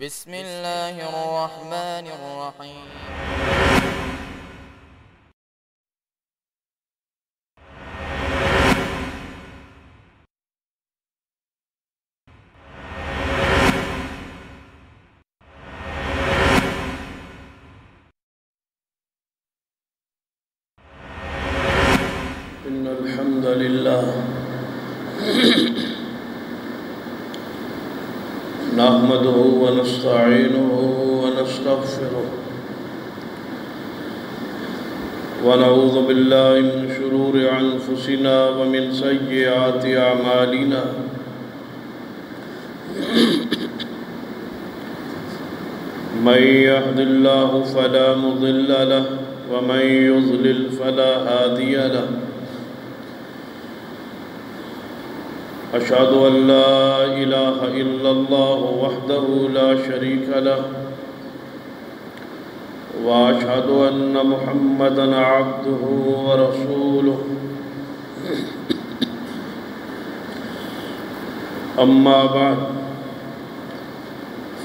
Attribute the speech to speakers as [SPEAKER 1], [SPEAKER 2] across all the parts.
[SPEAKER 1] بسم الله الرحمن الرحيم.
[SPEAKER 2] إن الحمد لله نحمده ونستعينه ونستغفره ونعوذ بالله من شرور أنفسنا ومن سيئات أعمالنا من يهد الله فلا مضل له ومن يضلل فلا هادي له أشهد أن لا إله إلا الله وحده لا شريك له وأشهد أن محمدًا عبده ورسوله أما بعد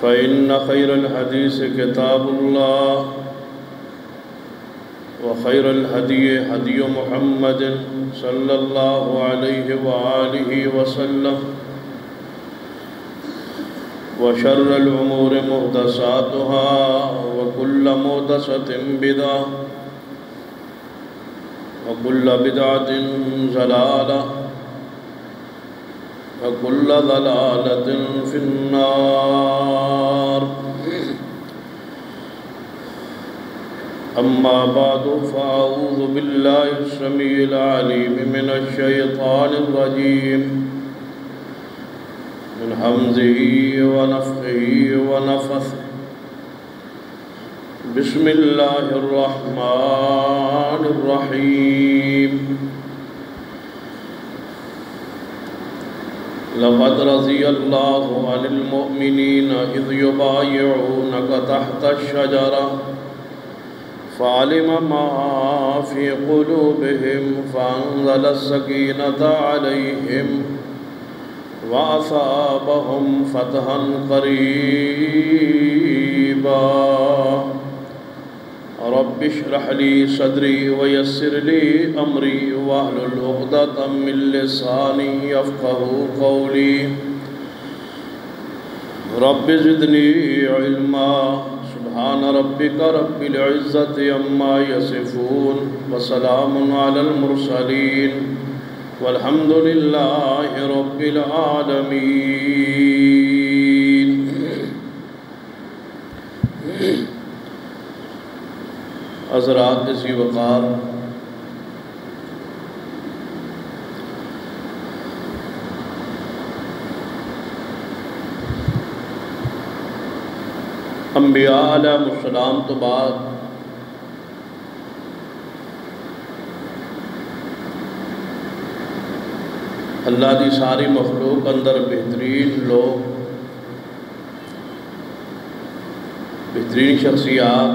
[SPEAKER 2] فإن خير الحديث كتاب الله وخير الهدي هدي محمد صلى الله عليه وآله وسلم وشر الأمور محدثاتها وكل محدثة بدعة وكل بدعة ضلالة وكل ضلالة في النار. أما بعد فأعوذ بالله السميع العليم من الشيطان الرجيم من همزه ونفخه ونفثه. بسم الله الرحمن الرحيم. لقد رضي الله عن المؤمنين إذ يبايعونك تحت الشجرة فعلم ما في قلوبهم فأنزل السكينة عليهم وأصابهم فتحا قريبا. رب اشرح لي صدري ويسر لي أمري واحلل عقدة من لساني يفقهوا قولي. رب زدني علما. سبحان ربك رب العزة عما يصفون وسلام على المرسلين والحمد لله رب العالمين. حضرات ذی وقار، انبیاء علیہ السلام تو بعد اللہ دی ساری مخلوق اندر بہترین لوگ، بہترین شخصیات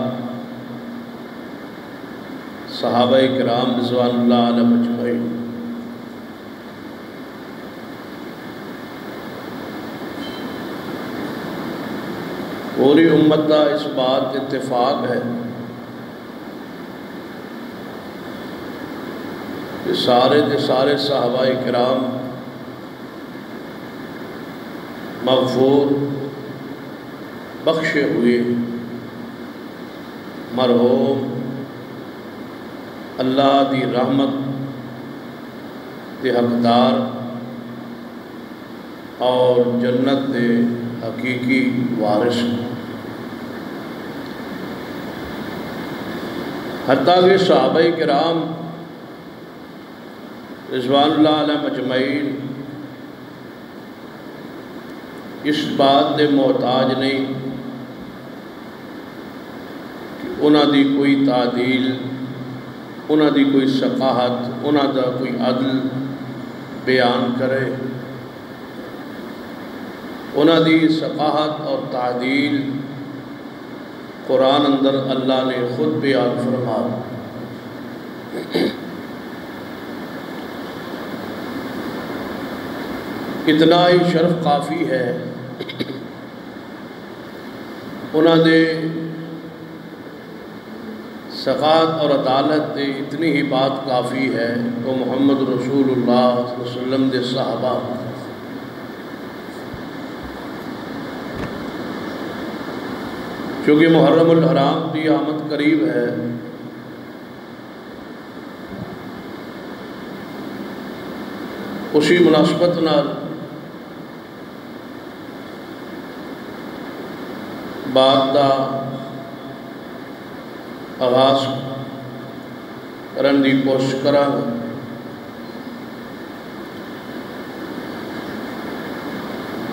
[SPEAKER 2] صحابہ کرام رضوان اللہ علیہ اجمعین. پوری امت کا اس بات اتفاق ہے کہ سارے کے سارے صحابہ کرام مغفور، بخشے ہوئے، مرحوم، اللہ دی رحمت دے حقدار اور جنت دے حقیقی وارث. حتیٰ کہ صحابہ کرام رضوان اللہ علیہ مجمعین اس بات دے محتاج نہیں کہ انہاں دی کوئی تعدیل، انہاں دی کوئی ثقافت، انہاں دا کوئی عدل بیان کرے. انہاں دی ثقافت اور تعدیل قرآن اندر اللہ نے خود بیان فرما. اتنا ہی شرف کافی ہے انہوں نے سخاوت اور عدالت دے اتنی ہی بات کافی ہے تو محمد رسول اللہ صلی اللہ علیہ وسلم دے صحابہ چونکہ محرم الحرام کی آمد قریب ہے، اسی مناسبت نال بات دا آغاز کرن دی کوشش کراں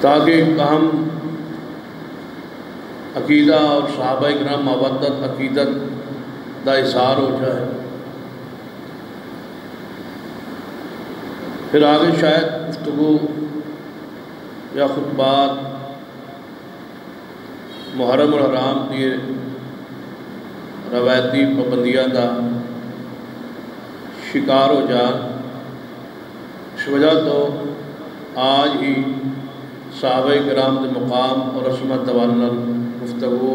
[SPEAKER 2] تاکہ ہم عقیدہ اور صحابہ کرام مودت عقیدت دا اظہار ہو جائے، پھر آگے شاید گفتگو یا خطبات محرم الحرام کی روایتی پابندیاں دا شکار ہو جان۔ اس وجہ تو آج ہی صحابہ کرام کے مقام اور عصمت دوالن گفتگو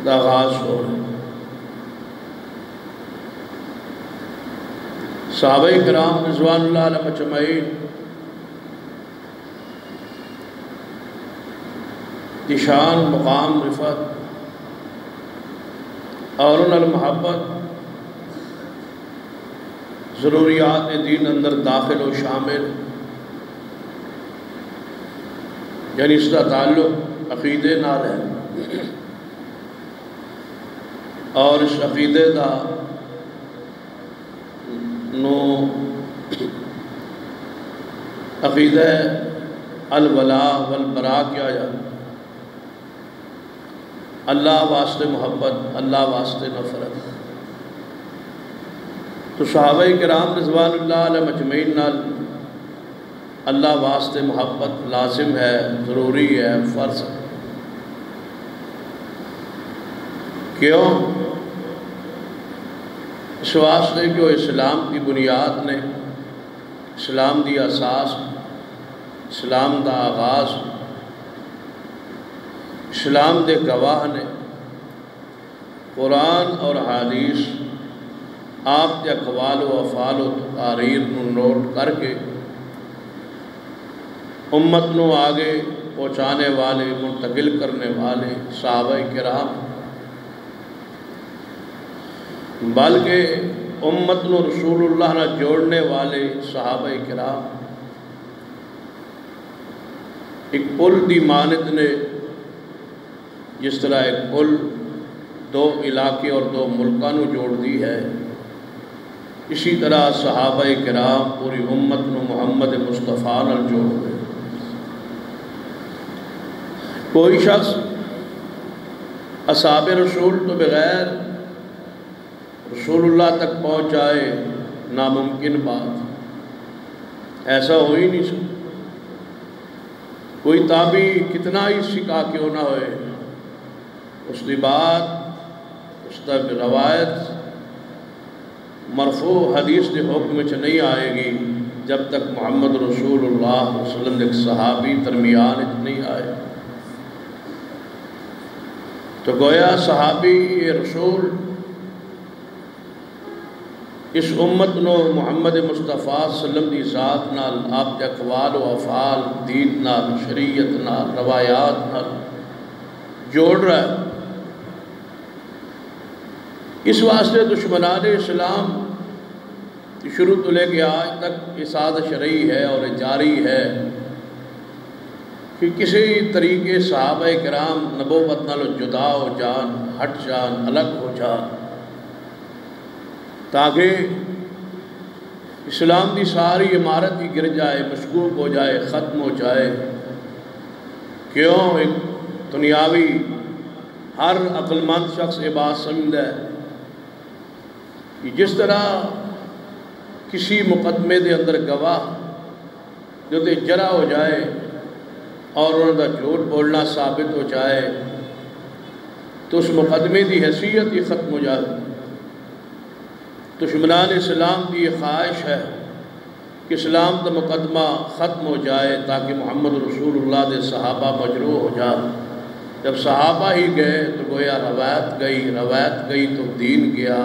[SPEAKER 2] دا آغاز ہو رہا ہے۔ صحابہ کرام رضوان اللہ علیہ مجمعین کی شان مقام رفعت اور ان محبت ضروریات دین اندر داخل و شامل، یعنی اس کا تعلق عقیدے نال ہے اور اس عقیدے کا عقیدہ الولاء والبراء کیا جائے، اللہ واسطے محبت، اللہ واسطے نفرت۔ تو صحابہ کرام رضوان اللہ علیہ مجمعین نال اللہ واسطے محبت لازم ہے، ضروری ہے، فرض ہے۔ کیوں؟ اس واسطے کہ وہ اسلام کی بنیاد نے، اسلام دی اساس، اسلام دا آغاز، اسلام دے گواہ نے قرآن اور حدیث آپ کے اقوال و افعال و تقاریر نو نوٹ کر کے امت نو آگے پہنچانے والے، منتقل کرنے والے صحابہ کرام، بلکہ امت نو رسول اللہ نہ جوڑنے والے صحابہ کرام ایک پل دی مانند نے، جس طرح ایک پل دو علاقے اور دو ملکوں نو جوڑ دی ہے، اسی طرح صحابہ کرام پوری امت نو محمد مصطفیٰ نال جوڑ گئے۔ کوئی شخص اصحاب رسول تو بغیر رسول اللہ تک پہنچ جائے، ناممکن بات، ایسا ہو ہی نہیں سکتا۔ کوئی تابعی کتنا ہی سکھا کیوں نہ ہوئے، اس کی بات، اس کی روایت مرفوع حدیث کے حکم چ نہیں آئے گی جب تک محمد رسول اللہ صلی اللہ علیہ وسلم ایک صحابی درمیان نہیں آئے۔ تو گویا صحابی رسول اس امت نو محمد مصطفیٰ صلی اللہ علیہ وسلم دی ذات نال، آپ کے اقوال و افعال، دین نال، شریعت نال، روایات نال جوڑ رہا ہے۔ اس واسطے دشمنان اسلام شروع تو لے کے آج تک یہ سازش رہی ہے اور جاری ہے کہ کسی طریقے صحابہ کرام نبوت نالو جدا ہو جان، ہٹ جان، الگ ہو جان، تاکہ اسلام کی ساری عمارت ہی گر جائے، مشکوک ہو جائے، ختم ہو جائے۔ کیوں؟ ایک دنیاوی ہر عقل مند شخص یہ بات سمجھتا ہے کہ جس طرح کسی مقدمے دے اندر گواہ جو تے جرا ہو جائے اور انہوں کا جھوٹ بولنا ثابت ہو جائے تو اس مقدمے کی حیثیت ہی ختم ہو جائے۔ دشمنان اسلام کی یہ خواہش ہے کہ اسلام کا مقدمہ ختم ہو جائے تاکہ محمد رسول اللہ دے صحابہ مجروح ہو جائے، جب صحابہ ہی گئے تو گویا روایت گئی تو دین گیا،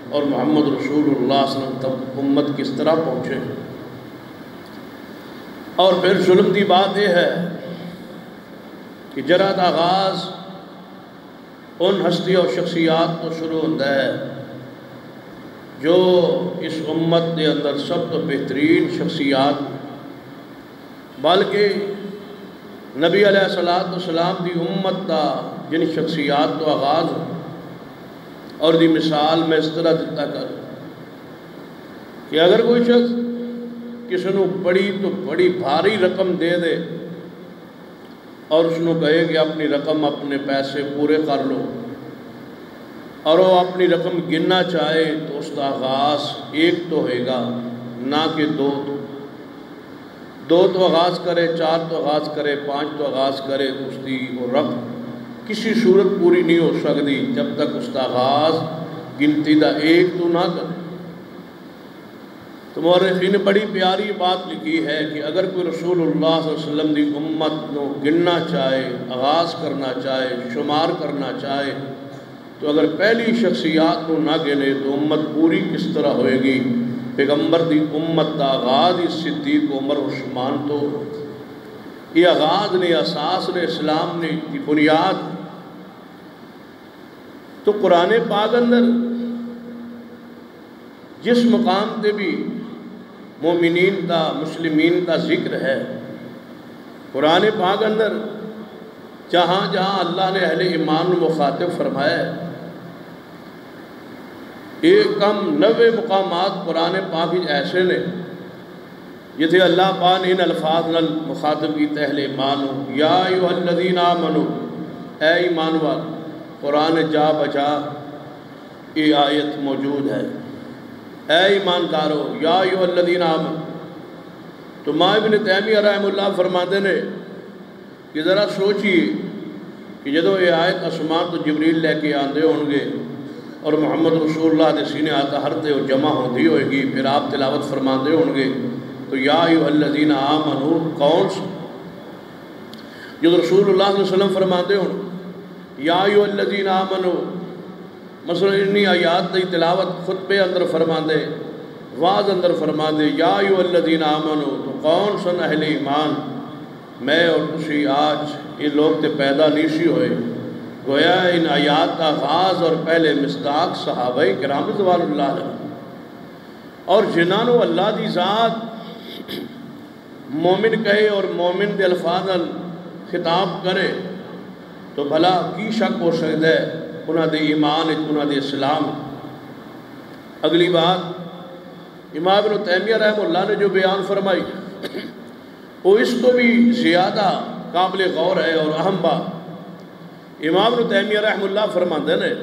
[SPEAKER 2] اور محمد رسول اللہ صلی اللہ علیہ وسلم تب امت کس طرح پہنچے۔ اور پھر ظلم کی بات یہ ہے کہ جرات آغاز ان ہستی اور شخصیات تو شروع ہوتا ہے جو اس امت کے اندر سب تو بہترین شخصیات، بلکہ نبی علیہ السلام دی امت کا جن شخصیات تو آغاز ہو، اور دی مثال میں اس طرح دیتا کر کہ اگر کوئی شخص کسی کو بڑی تو بڑی بھاری رقم دے دے اور اس کو کہے کہ اپنی رقم اپنے پیسے پورے کر لو، اور وہ اپنی رقم گننا چاہے تو اس کا آغاز ایک تو ہوئے گا نہ کہ دو تو آغاز کرے، چار تو آغاز کرے، پانچ تو آغاز کرے، تو اس کی وہ رقم کسی صورت پوری نہیں ہو سکتی جب تک اس کا آغاز گنتی دا ایک تو نہ کرے۔ تو مورخین نے بڑی پیاری بات لکھی ہے کہ اگر کوئی رسول اللہ صلی اللہ علیہ وسلم دی امت کو گننا چاہے، آغاز کرنا چاہے، شمار کرنا چاہے، تو اگر پہلی شخصیات کو نہ گنے تو امت پوری کس طرح ہوئے گی۔ پیغمبر دی امت دا آغاز ہی صدیق عمر عثمان تو یہ آغاز نے، اساس نے، اسلام نے کی بنیاد۔ تو قرآن پاک اندر جس مقام تے بھی مومنین کا، مسلمین کا ذکر ہے، قرآن پاک اندر جہاں جہاں اللہ نے اہل ایمان مخاطب فرمایا ہے، ایک کم 90 مقامات قرآن پاک ایسے نے جتھے اللہ پاک نے ان الفاظ نال مخاطب کی اہل ایمان ہو، یا ایھا الذین آمنو، اے ایمان وال۔ قرآن جا بجا یہ آیت موجود ہے، اے ایماندارو، یا ایھا الذین آمنو۔ تو امام ابن تیمیہ رحمہ اللہ فرماتے ہیں کہ ذرا سوچئے کہ جدو یہ آیت آسمان تو جبریل لے کے آندے ہوں گے اور محمد رسول اللہ دے سینے آتا ہر تے وہ جمع ہوندی ہوئے گی، پھر آپ تلاوت فرماندے ہوں گے، تو یا ایھا الذین آمنو کون سا؟ جب رسول اللہ صلی اللہ علیہ وسلم فرماندے ہوں یا ایھا الذین آمنو، مثلا انی آیات دی تلاوت خطبے اندر فرماندے، واز اندر فرماندے یا ایھا الذین آمنو، تو کون سن اہل ایمان؟ میں اور تسی آج یہ لوگ تے پیدا نہیں سی ہوئے۔ گویا ان آیات کا آغاز اور پہلے مصداق صحابہ کرام رضوان اللہ علیہ، اور جنہوں اللہ دی ذات مومن کہے اور مومن دے الفاظ خطاب کرے تو بھلا کی شک ہو سکتا ہے انہاں دے ایمان، انہاں دے اسلام۔ اگلی بات امام ابن تیمیہ رحمہ اللہ نے جو بیان فرمائی وہ اس کو بھی زیادہ قابل غور ہے اور اہم بات۔ امام ابن تیمیہ رحمہ اللہ فرماتے ہیں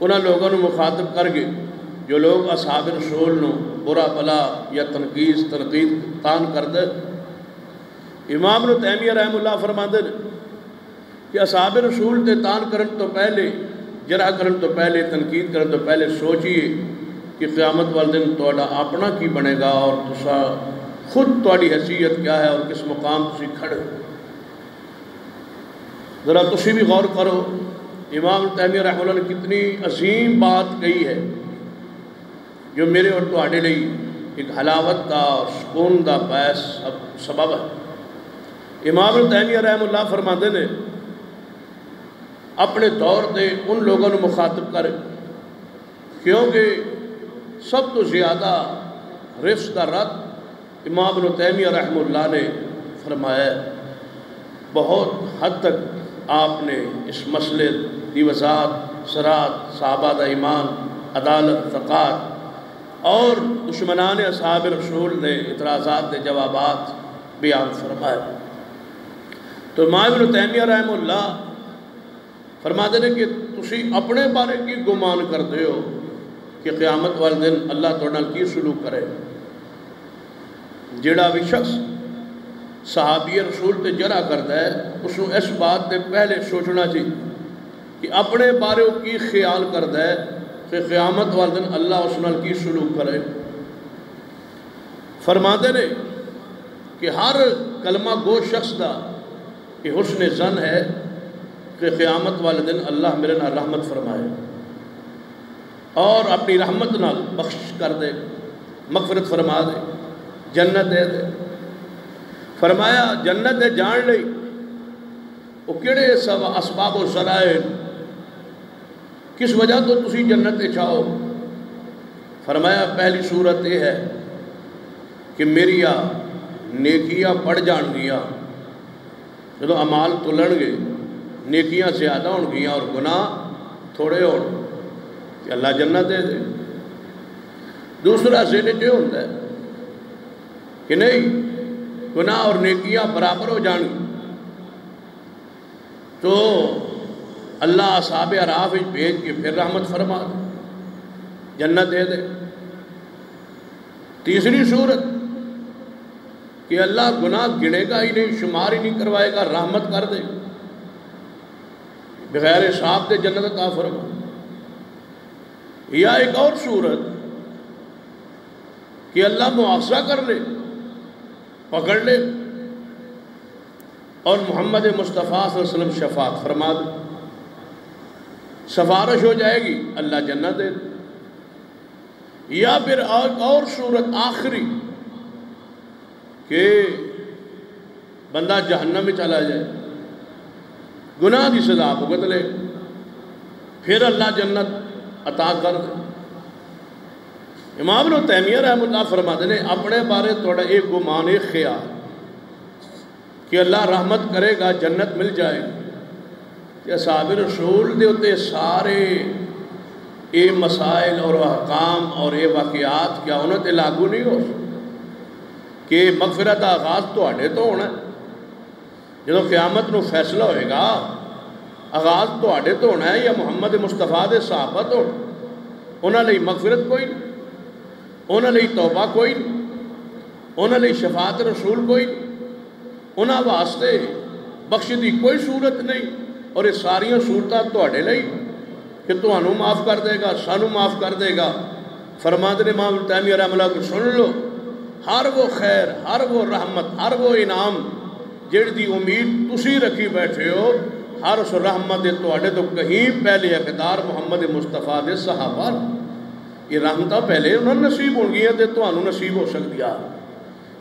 [SPEAKER 2] انہاں لوگوں نے مخاطب کر کے جو لوگ اصحاب رسول نو برا بلا یا تنقید تان کردے، امام ابن تیمیہ رحمہ اللہ فرماتے ہیں کہ اصحاب رسول تے تان کرن تو پہلے، جرح کرن تو پہلے، تنقید کرن تو پہلے سوچئے کہ قیامت والے دن تہاڈا اپنا کی بنے گا اور تسا خود تہاڈی حیثیت کیا ہے اور کس مقام تسی کھڑے۔ ذرا تسی بھی غور کرو امام تیمیہ رحمہ اللہ نے کتنی عظیم بات کہی ہے جو میرے اور تہاڈے لئی ایک حلاوت کا اور سکون کا باعث سبب ہے۔ امام تیمیہ رحمہ اللہ فرماتے ہیں اپنے دور دے ان لوگوں نے مخاطب کرے کیونکہ سب تو زیادہ رفض کا رد امام ابن تیمیہ رحمہ اللہ نے فرمایا۔ بہت حد تک آپ نے اس مسئلے کی وضاحت، صراحت، صحابہ دا ایمان، عدالت، ثقات اور دشمنان اصحاب رسول نے اعتراضات دے جوابات بیان فرمائے۔ تو امام ابن تیمیہ رحمہ اللہ فرماتے ہیں کہ تسی اپنے بارے کی گمان کرتے ہو کہ قیامت والے دن اللہ تہاڈے نال کی سلوک کرے۔ جڑا بھی شخص صحابی رسول تے جرح کرتا ہے اس کو اس بات تے پہلے سوچنا چاہیے کہ اپنے بارے وہ کی خیال کرتا ہے کہ قیامت والے دن اللہ اس نال کی سلوک کرے۔ فرماتے ہیں کہ ہر کلمہ گو شخص دا یہ حسن ظن ہے کہ قیامت والے دن اللہ میرے نال رحمت فرمائے اور اپنی رحمت نال بخش کر دے، مغفرت فرما دے، جنت دے دے۔ فرمایا جنت دے جان لئی وہ کہڑے سب اسباب و ذرائع، کس وجہ تو تسی جنت دے چاہو؟ فرمایا پہلی صورت یہ ہے کہ میریا نیکیاں بڑھ جان گیا، جدو اعمال تلن گے نیکیاں زیادہ ہون گیا اور گناہ تھوڑے ہون کہ اللہ جنت دے دے۔ دوسرا ذہن یہ ہوتا ہے کہ نہیں گناہ اور نیکیاں برابر ہو جان گی تو اللہ اصحاب اعراف بھیج کے پھر رحمت فرما دے، جنت دے دے۔ تیسری صورت کہ اللہ گناہ گنے گا ہی نہیں، شمار ہی نہیں کروائے گا، رحمت کر دے، بغیر حساب دے جنت عطا فرما۔ یا ایک اور صورت کہ اللہ مواخذہ کر لے، پکڑ لے اور محمد مصطفیٰ صلی اللہ علیہ وسلم شفاعت فرما دے، سفارش ہو جائے گی، اللہ جنت دے دے۔ یا پھر ایک اور صورت آخری کہ بندہ جہنم میں چلا جائے، گناہ کی سزا بھگت لے، پھر اللہ جنت عطا کر دے۔ امام ابن تیمیہ رحمۃ اللہ فرماتے ہیں اپنے بارے تھوڑا ایک گمان، ایک خیال کہ اللہ رحمت کرے گا جنت مل جائے کہ اصحاب رسول دے ہوتے سارے اے مسائل اور احکام اور اے واقعات کیا انہوں تے لاگو نہیں ہو کہ مغفرت دا آغاز تواڈے تو ہونا ہے، جدو قیامت نو فیصلہ ہوئے گا آغاز تواڈے تو ہونا ہے یا محمد مصطفیٰ دے صحابہ تو انہاں لئی مغفرت کوئی نہیں، انہاں لئی توبہ کوئی نہیں، انہاں لئی شفاعت رسول کوئی نہیں، انہاں واسطے بخش دی کوئی صورت نہیں، اور یہ ساریاں صورتاں تواڈے لئی کہ تانوں معاف کر دے گا، سانوں معاف کر دے گا۔ فرماتے ہیں امام ابن تیمیہ رحمہ اللہ کو سن لو، ہر وہ خیر، ہر وہ رحمت، ہر وہ انعام جڑ دی امید تسی رکھی بیٹھے ہو، ہر اس رحمت تواڈے تو کہیں پہلے اقدار محمد مصطفیٰ دے صحابہ، یہ رحمتہ پہلے انہوں نے نصیب ہو گئی ہیں تو انہوں نصیب ہو سکتی ہے۔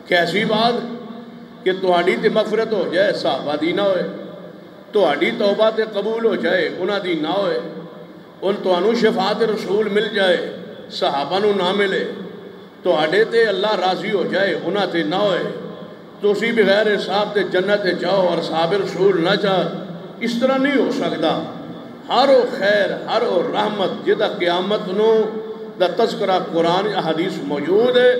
[SPEAKER 2] کیسی بات کہ تواڈی تے مغفرت ہو جائے صحابہ دی نہ ہوئے، تواڈی توبہ تے قبول ہو جائے انہاں دی نہ ہوئے، ان تانوں شفاعت رسول مل جائے صحابہ نو نہ ملے، تواڈے تے اللہ راضی ہو جائے انہاں تے نہ ہوئے، تسی بغیر حساب تے جنت تے جاؤ اور صحابہ رسول نہ جا، اس طرح نہیں ہو سکتا۔ ہر وہ خیر، ہر وہ رحمت جدا قیامت نو دا تذکرہ قرآن حدیث موجود ہے،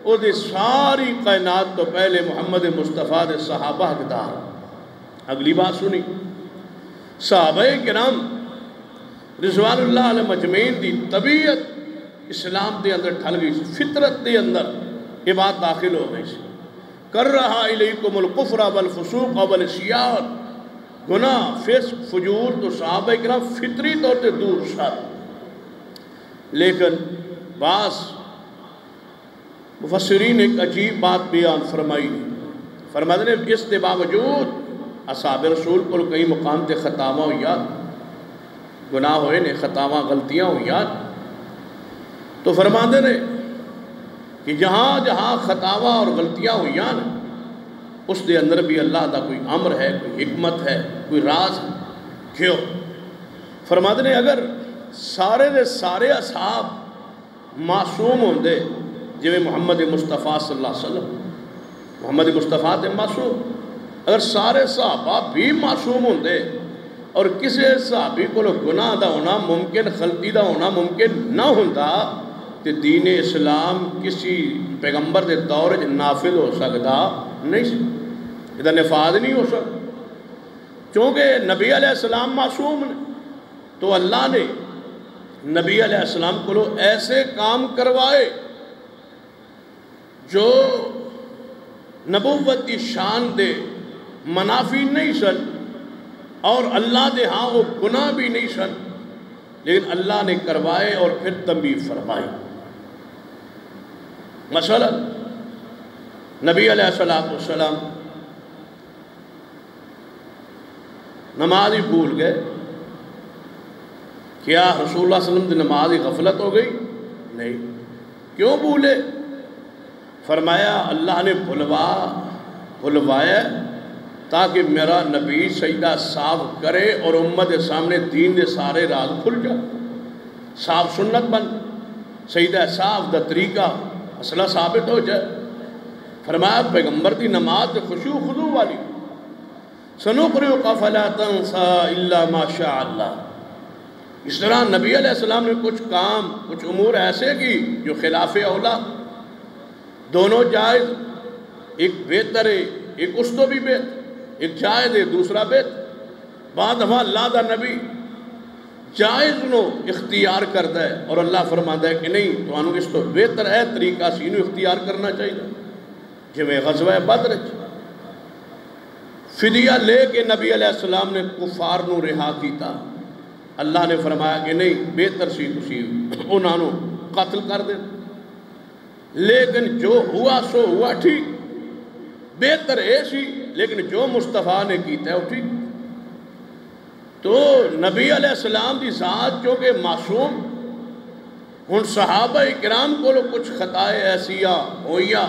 [SPEAKER 2] وہ دے ساری کائنات تو پہلے محمد مصطفیٰ دے صحابہ حقدار۔ اگلی بات سنی، صحابہ کرام رضوان اللہ علیہ مجمعین دی طبیعت اسلام دے اندر ٹھل گئی سی، فطرت دے اندر یہ بات داخل ہو گئی سی۔ کر رہا الیکم الکفر والفسوق والعصیان، گناہ، فسق، فجور تو صحابہ کرام فطری طور سے دور سر، لیکن بعض مفسرین ایک عجیب بات بیان فرمائی، فرماتے ہیں اس کے باوجود اصحاب رسول کو کئی مقام تے خطاواں ہوئی، گناہ ہوئے نے، خطاواں غلطیاں ہوئی، تو فرماتے ہیں کہ جہاں جہاں خطاواں اور غلطیاں ہوئی اس دے اندر بھی اللہ دا کوئی امر ہے، کوئی حکمت ہے، کوئی راز ہے۔ کیوں؟ فرماتے ہیں اگر سارے دے سارے اصحاب معصوم ہوندے جو محمد مصطفیٰ صلی اللہ علیہ وسلم، محمد مصطفیٰ تے معصوم، اگر سارے صحابہ بھی معصوم ہوندے اور کسی صحابی کو گناہ دا ہونا ممکن، غلطی دا ہونا ممکن نہ ہوندا تو دین اسلام کسی پیغمبر دے دور نافذ ہو سکتا نہیں سی، یہ نفاذ نہیں ہو سکتا، چونکہ نبی علیہ السلام معصوم نے، تو اللہ نے نبی علیہ السلام کو ایسے کام کروائے جو نبوت کی شان دے منافی نہیں سن اور اللہ دے ہاں وہ گناہ بھی نہیں سن، لیکن اللہ نے کروائے اور پھر تنبیہ فرمائی۔ مثلا نبی علیہ السلام نماز ہی بھول گئے. کیا رسول اللہ صلی اللہ علیہ وسلم کی نماز ہی غفلت ہو گئی؟ نہیں. کیوں بھولے؟ فرمایا اللہ نے بھلوایا تاکہ میرا نبی سجدہ صاف کرے اور امت کے سامنے دین دے سارے راز کھل جائے. صاف سنت بن سجدہ صاف دا طریقہ مسئلہ ثابت ہو جائے. فرمایا پیغمبر دی نماز تے خشوع خضوع والی. سنقرئک فلا تنسى الا ما شاء اللہ. اس طرح نبی علیہ السلام نے کچھ امور ایسے کی جو خلاف اولا. دونوں جائز، ایک بہتر ہے ایک اس تو بھی بہتر، ایک جائز ہے دوسرا بہتر. بعد دفعہ اللہ دا نبی جائز نو اختیار کرتا ہے اور اللہ فرماتا ہے کہ نہیں تو انہوں اس تو بہتر ہے طریقہ سی انہوں اختیار کرنا چاہیے. جو میں غزوہ بدر فدیہ لے کے نبی علیہ السلام نے کفار نو رہا کیتا. اللہ نے فرمایا کہ نہیں بہتر سی تسی انہوں نے قتل کر دے. لیکن جو ہوا سو ہوا ٹھیک، بہتر ہے سی لیکن جو مصطفیٰ نے کیتا ہے وہ ٹھیک. تو نبی علیہ السلام دی ذات چونکہ معصوم، ہن صحابہ کرام کو کچھ خطائے ایسیا ہوئیا،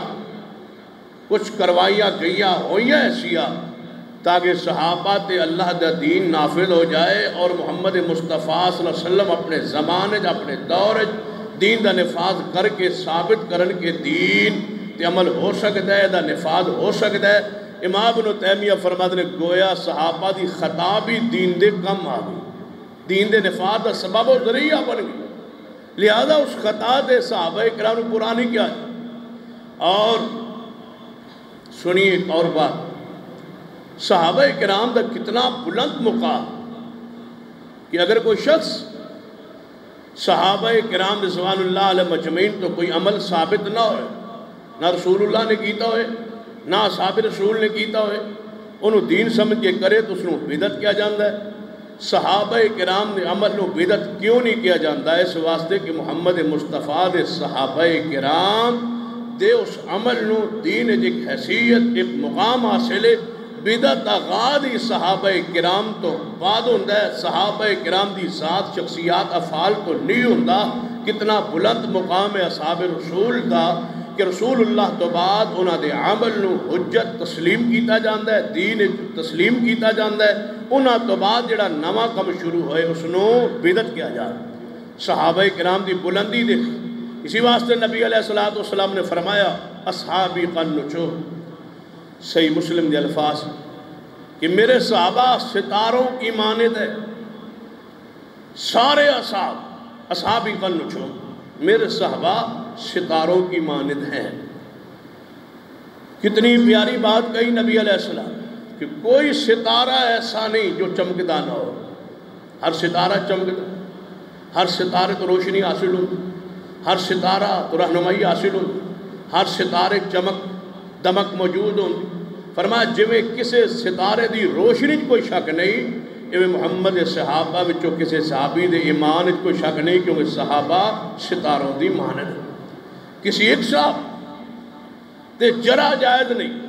[SPEAKER 2] کچھ کروائیاں گئیاں ہوئیا ایسیا تاکہ صحابہ تے اللہ دا دین نافذ ہو جائے اور محمد مصطفیٰ صلی اللہ علیہ وسلم اپنے زمانے اپنے دور دین دا نفاذ کر کے ثابت کرن کے دین تے عمل ہو سکتا ہے، دا نفاذ ہو سکتا ہے. امام ابن تیمیہ فرماتے نے گویا صحابہ دی خطا بھی دین دے کم آ گئی، دین دے نفاذ دا سبب و ذریعہ بن گئی. لہذا اس خطا دے صحابہ کرام نے پرانی کیا ہے. اور سنیے ایک اور بات، صحابہ کرام دا کتنا بلند مقام کہ اگر کوئی شخص صحابہ کرام رضوان اللہ علیہ مجمعین تو کوئی عمل ثابت نہ ہوئے، نہ رسول اللہ نے کیتا ہوئے نہ اصحاب رسول نے کیتا ہوئے، انہوں دین سمجھ کے کرے تو اس نے بدعت کیا جاندہ ہے. صحابہ کرام نے عمل نو بدعت کیوں نہیں کیا جاندہ ہے؟ اس واسطے کہ محمد مصطفیٰ دے صحابہ کرام دے اس عمل نو دین ایک حیثیت ایک مقام حاصل ہے. بدعت آغاز ہی صحابہ کرام تو بعد ہوندہ ہے. صحابہ کرام دی ذات شخصیات افعال تو نہیں ہوندہ. کتنا بلند مقام ہے اصحاب رسول دا کہ رسول اللہ تو بعد انہاں دے عمل نو حجت تسلیم کیتا جاندہ ہے، دین تسلیم کیتا جاندہ ہے. انہاں تو بعد جڑا نواں کم شروع ہوئے اس نو بدعت کیا جاندہ. صحابہ کرام دی بلندی دیکھ. اسی واسطے نبی علیہ السلام نے فرمایا اصحابی قنچو، صحیح مسلم دے الفاظ کہ میرے صحابہ ستاروں کی مانند ہے. سارے اصحابی قنچو، میرے صحابہ ستاروں کی مانند ہیں. کتنی پیاری بات کہی نبی علیہ السلام کہ کوئی ستارہ ایسا نہیں جو چمکدہ نہ ہو. ہر ستارہ چمکدہ، ہر ستارے تو روشنی حاصل ہو، ہر ستارہ تو رہنمائی حاصل ہو، ہر ستارے چمک دمک موجود ہوں. فرمایا جویں کسے ستارے دی روشنی کوئی شک نہیں، ایویں محمد صحابہ وچوں کسے صحابی دے ایمان وچ کوئی شک نہیں، کیونکہ صحابہ ستاروں دی مانند. کسی ایک صاحب تے جرا جائز نہیں.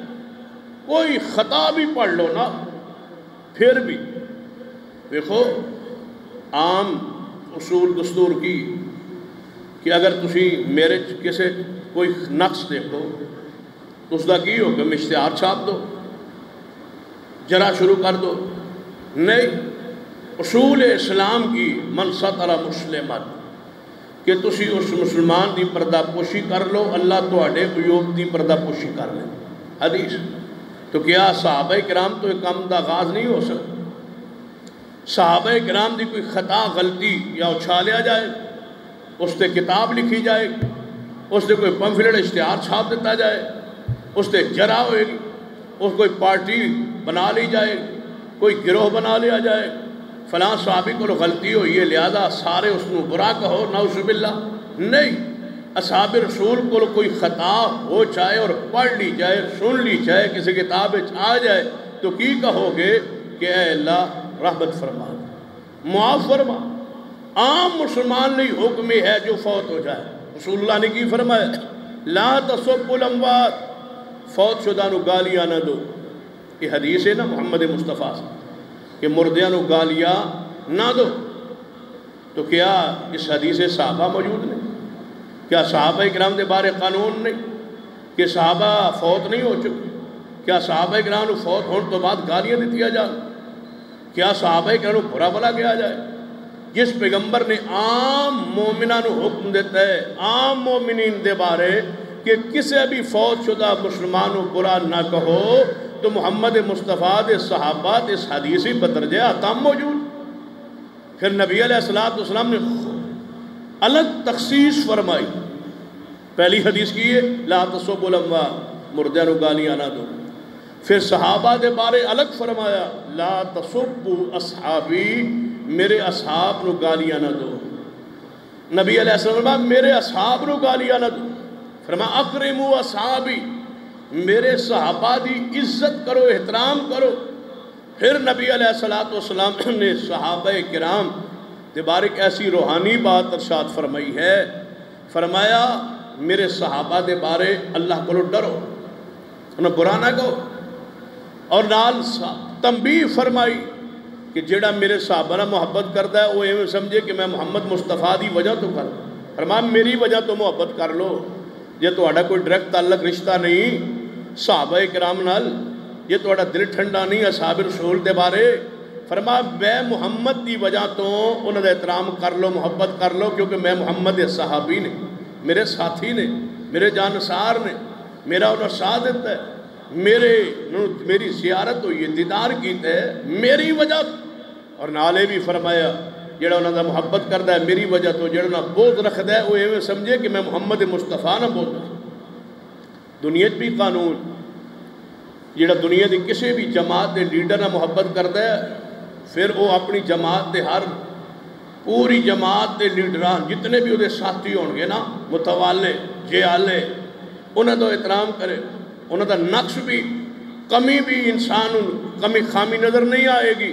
[SPEAKER 2] کوئی خطا بھی پڑھ لو نا پھر بھی دیکھو عام اصول دستور کی کہ اگر تسی میرے کسے کوئی نقص دیکھو تو اس دا کی ہو کہ اشتہار چھاپ دو، جرا شروع کر دو. نہیں، اصول اسلام کی من ستر مسلمت کہ تسی اس مسلمان دی پردہ پوشی کر لو، اللہ تواڈے عیوب دی پردہ پوشی کر لیں. حدیث تو کیا صحابہ کرام تو ایک کام دا آغاز نہیں ہو سکتا؟ صحابہ کرام دی کوئی خطا غلطی یا اچھالیا جائے، اس تے کتاب لکھی جائے، اس تے کوئی پمفلٹ اشتہار چھاپ دیتا جائے، اس تے جرا ہوئے گی، اس کوئی پارٹی بنا لی جائے، کوئی گروہ بنا لیا جائے، فلاں صحابی کو غلطی ہوئی ہے لہذا سارے اس کو برا کہو، نعوذ باللہ. نہیں، اصحاب رسول کو کوئی خطا ہو جائے اور پڑھ لی جائے، سن لی جائے، کسی کتاب آ جائے تو کی کہو گے کہ اے اللہ رحمت فرما، معاف فرما. عام مسلمان نہیں حکم ہے جو فوت ہو جائے. رسول اللہ نے کی فرمایا لا تسبوا الاموات، فوت شدہ نو گالیاں نہ دو. یہ حدیث ہے نا محمد مصطفیٰ سے. کہ مردیاں نو گالیاں نہ دو، تو کیا اس حدیث صحابہ موجود نہیں؟ کیا صحابہ کرام دے بارے قانون نہیں کہ صحابہ فوت نہیں ہو چکے؟ کیا صحابہ کرام نو فوت ہونے تو بعد گالیاں دیتیا جائے؟ کیا صحابہ کرام نو برا بلا کیا جائے؟ جس پیغمبر نے عام مومنہ نو حکم دیتا ہے عام مومنین دے بارے کہ کسے بھی فوت شدہ مسلمانوں برا نہ کہو، تو محمد مصطفیٰ دے صحابہ اس حدیثی بدرجہ اتم موجود۔ پھر نبی علیہ السلام نے الگ تخصیص فرمائی۔ پہلی حدیث کی ہے لا تسبوا الاموات، مردیاں نو گالیاں نہ دو۔ پھر صحابہ دے بارے الگ فرمایا لا تسبوا اصحابی، میرے اصحاب نو گالیاں نہ دو۔ نبی علیہ السلام نے فرمایا میرے اصحاب نو گالیاں نہ دو۔ فرمایا اکرموا اصحابی، میرے صحابہ دی عزت کرو، احترام کرو۔ پھر نبی علیہ السلام نے صحابہ کرام دے بارے ایسی روحانی بات ارشاد فرمائی ہے، فرمایا میرے صحابہ دے بارے اللہ کو ڈرو، انہیں برا نہ کہو، اور نال تنبیہ فرمائی کہ جیڑا میرے صحابہ نہ محبت کرتا ہے وہ ایویں سمجھے کہ میں محمد مصطفیٰ دی وجہ تو کر، فرمایا میری وجہ تو محبت کر لو، یہ تہاڈا کوئی ڈائریکٹ تعلق رشتہ نہیں صحابہ کرام نال، یہ تہاڈا دل ٹھنڈا نہیں اصحاب رسول دے بارے، فرمایا میں محمد دی وجہ تو انہاں دا احترام کر لو، محبت کر لو، کیونکہ میں محمد دے صحابی نے، میرے ساتھی نے، میرے جانسار نے، میرا انہوں ساتھ دیتا ہے، میری زیارت ہوئی ہے، دیدار کیتا ہے میری وجہ۔ اور نالے بھی فرمایا جڑا انہوں دا محبت کرتا ہے میری وجہ تو، جڑا انہوں بغض رکھتا ہے وہ ایویں سمجھے کہ میں محمد مصطفیٰ نہ بغض رکھتا۔ دنیا بھی قانون، جڑا دنیا دی کسی بھی جماعت دے لیڈر نہ محبت کرتا ہے پھر وہ اپنی جماعت دے ہر پوری جماعت دے لیڈران جتنے بھی وہ ساتھی ہون گے نا، متوالے جیالے، انہوں دا احترام کرے، انہوں دا نقص بھی کمی بھی انسان کمی خامی نظر نہیں آئے گی۔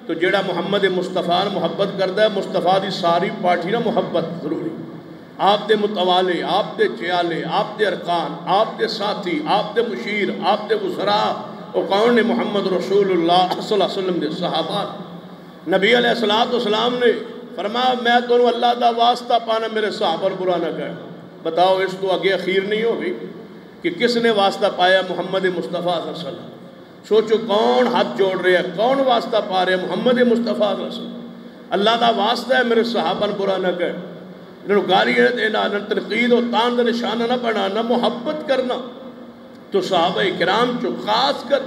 [SPEAKER 2] تو جڑا محمد مصطفیٰ محبت کرتا ہے مصطفیٰ دی ساری پارٹی نہ محبت ضروری، آپ دے متوالے، آپ دے جیالے، آپ دے ارکان، آپ دے ساتھی، آپ دے مشیر، آپ دے وزراء، وہ کون نے؟ محمد رسول اللہ صلی اللہ علیہ وسلم دے صحابہ۔ نبی علیہ السلام نے فرمایا میں دونوں اللہ دا واسطہ پانا میرے صحابہ پر برا نہ کر۔ بتاؤ اس تو آگے اخیر نہیں ہوگی کہ کس نے واسطہ پایا؟ محمد مصطفیٰ صلی اللہ علیہ وسلم۔ سوچو کون ہاتھ جوڑ رہے ہیں، کون واسطہ پا رہے ہیں؟ محمد مصطفیٰ صلی اللہ علیہ وسلم۔ اللہ دا واسطہ ہے میرے صحابہ پر برا نہ کر، انہوں گالی نہ دینا، نہ تنقید و تان دا نشانہ نہ پڑھنا، نہ محبت کرنا۔ تو صحابہ کرام جو خاص کر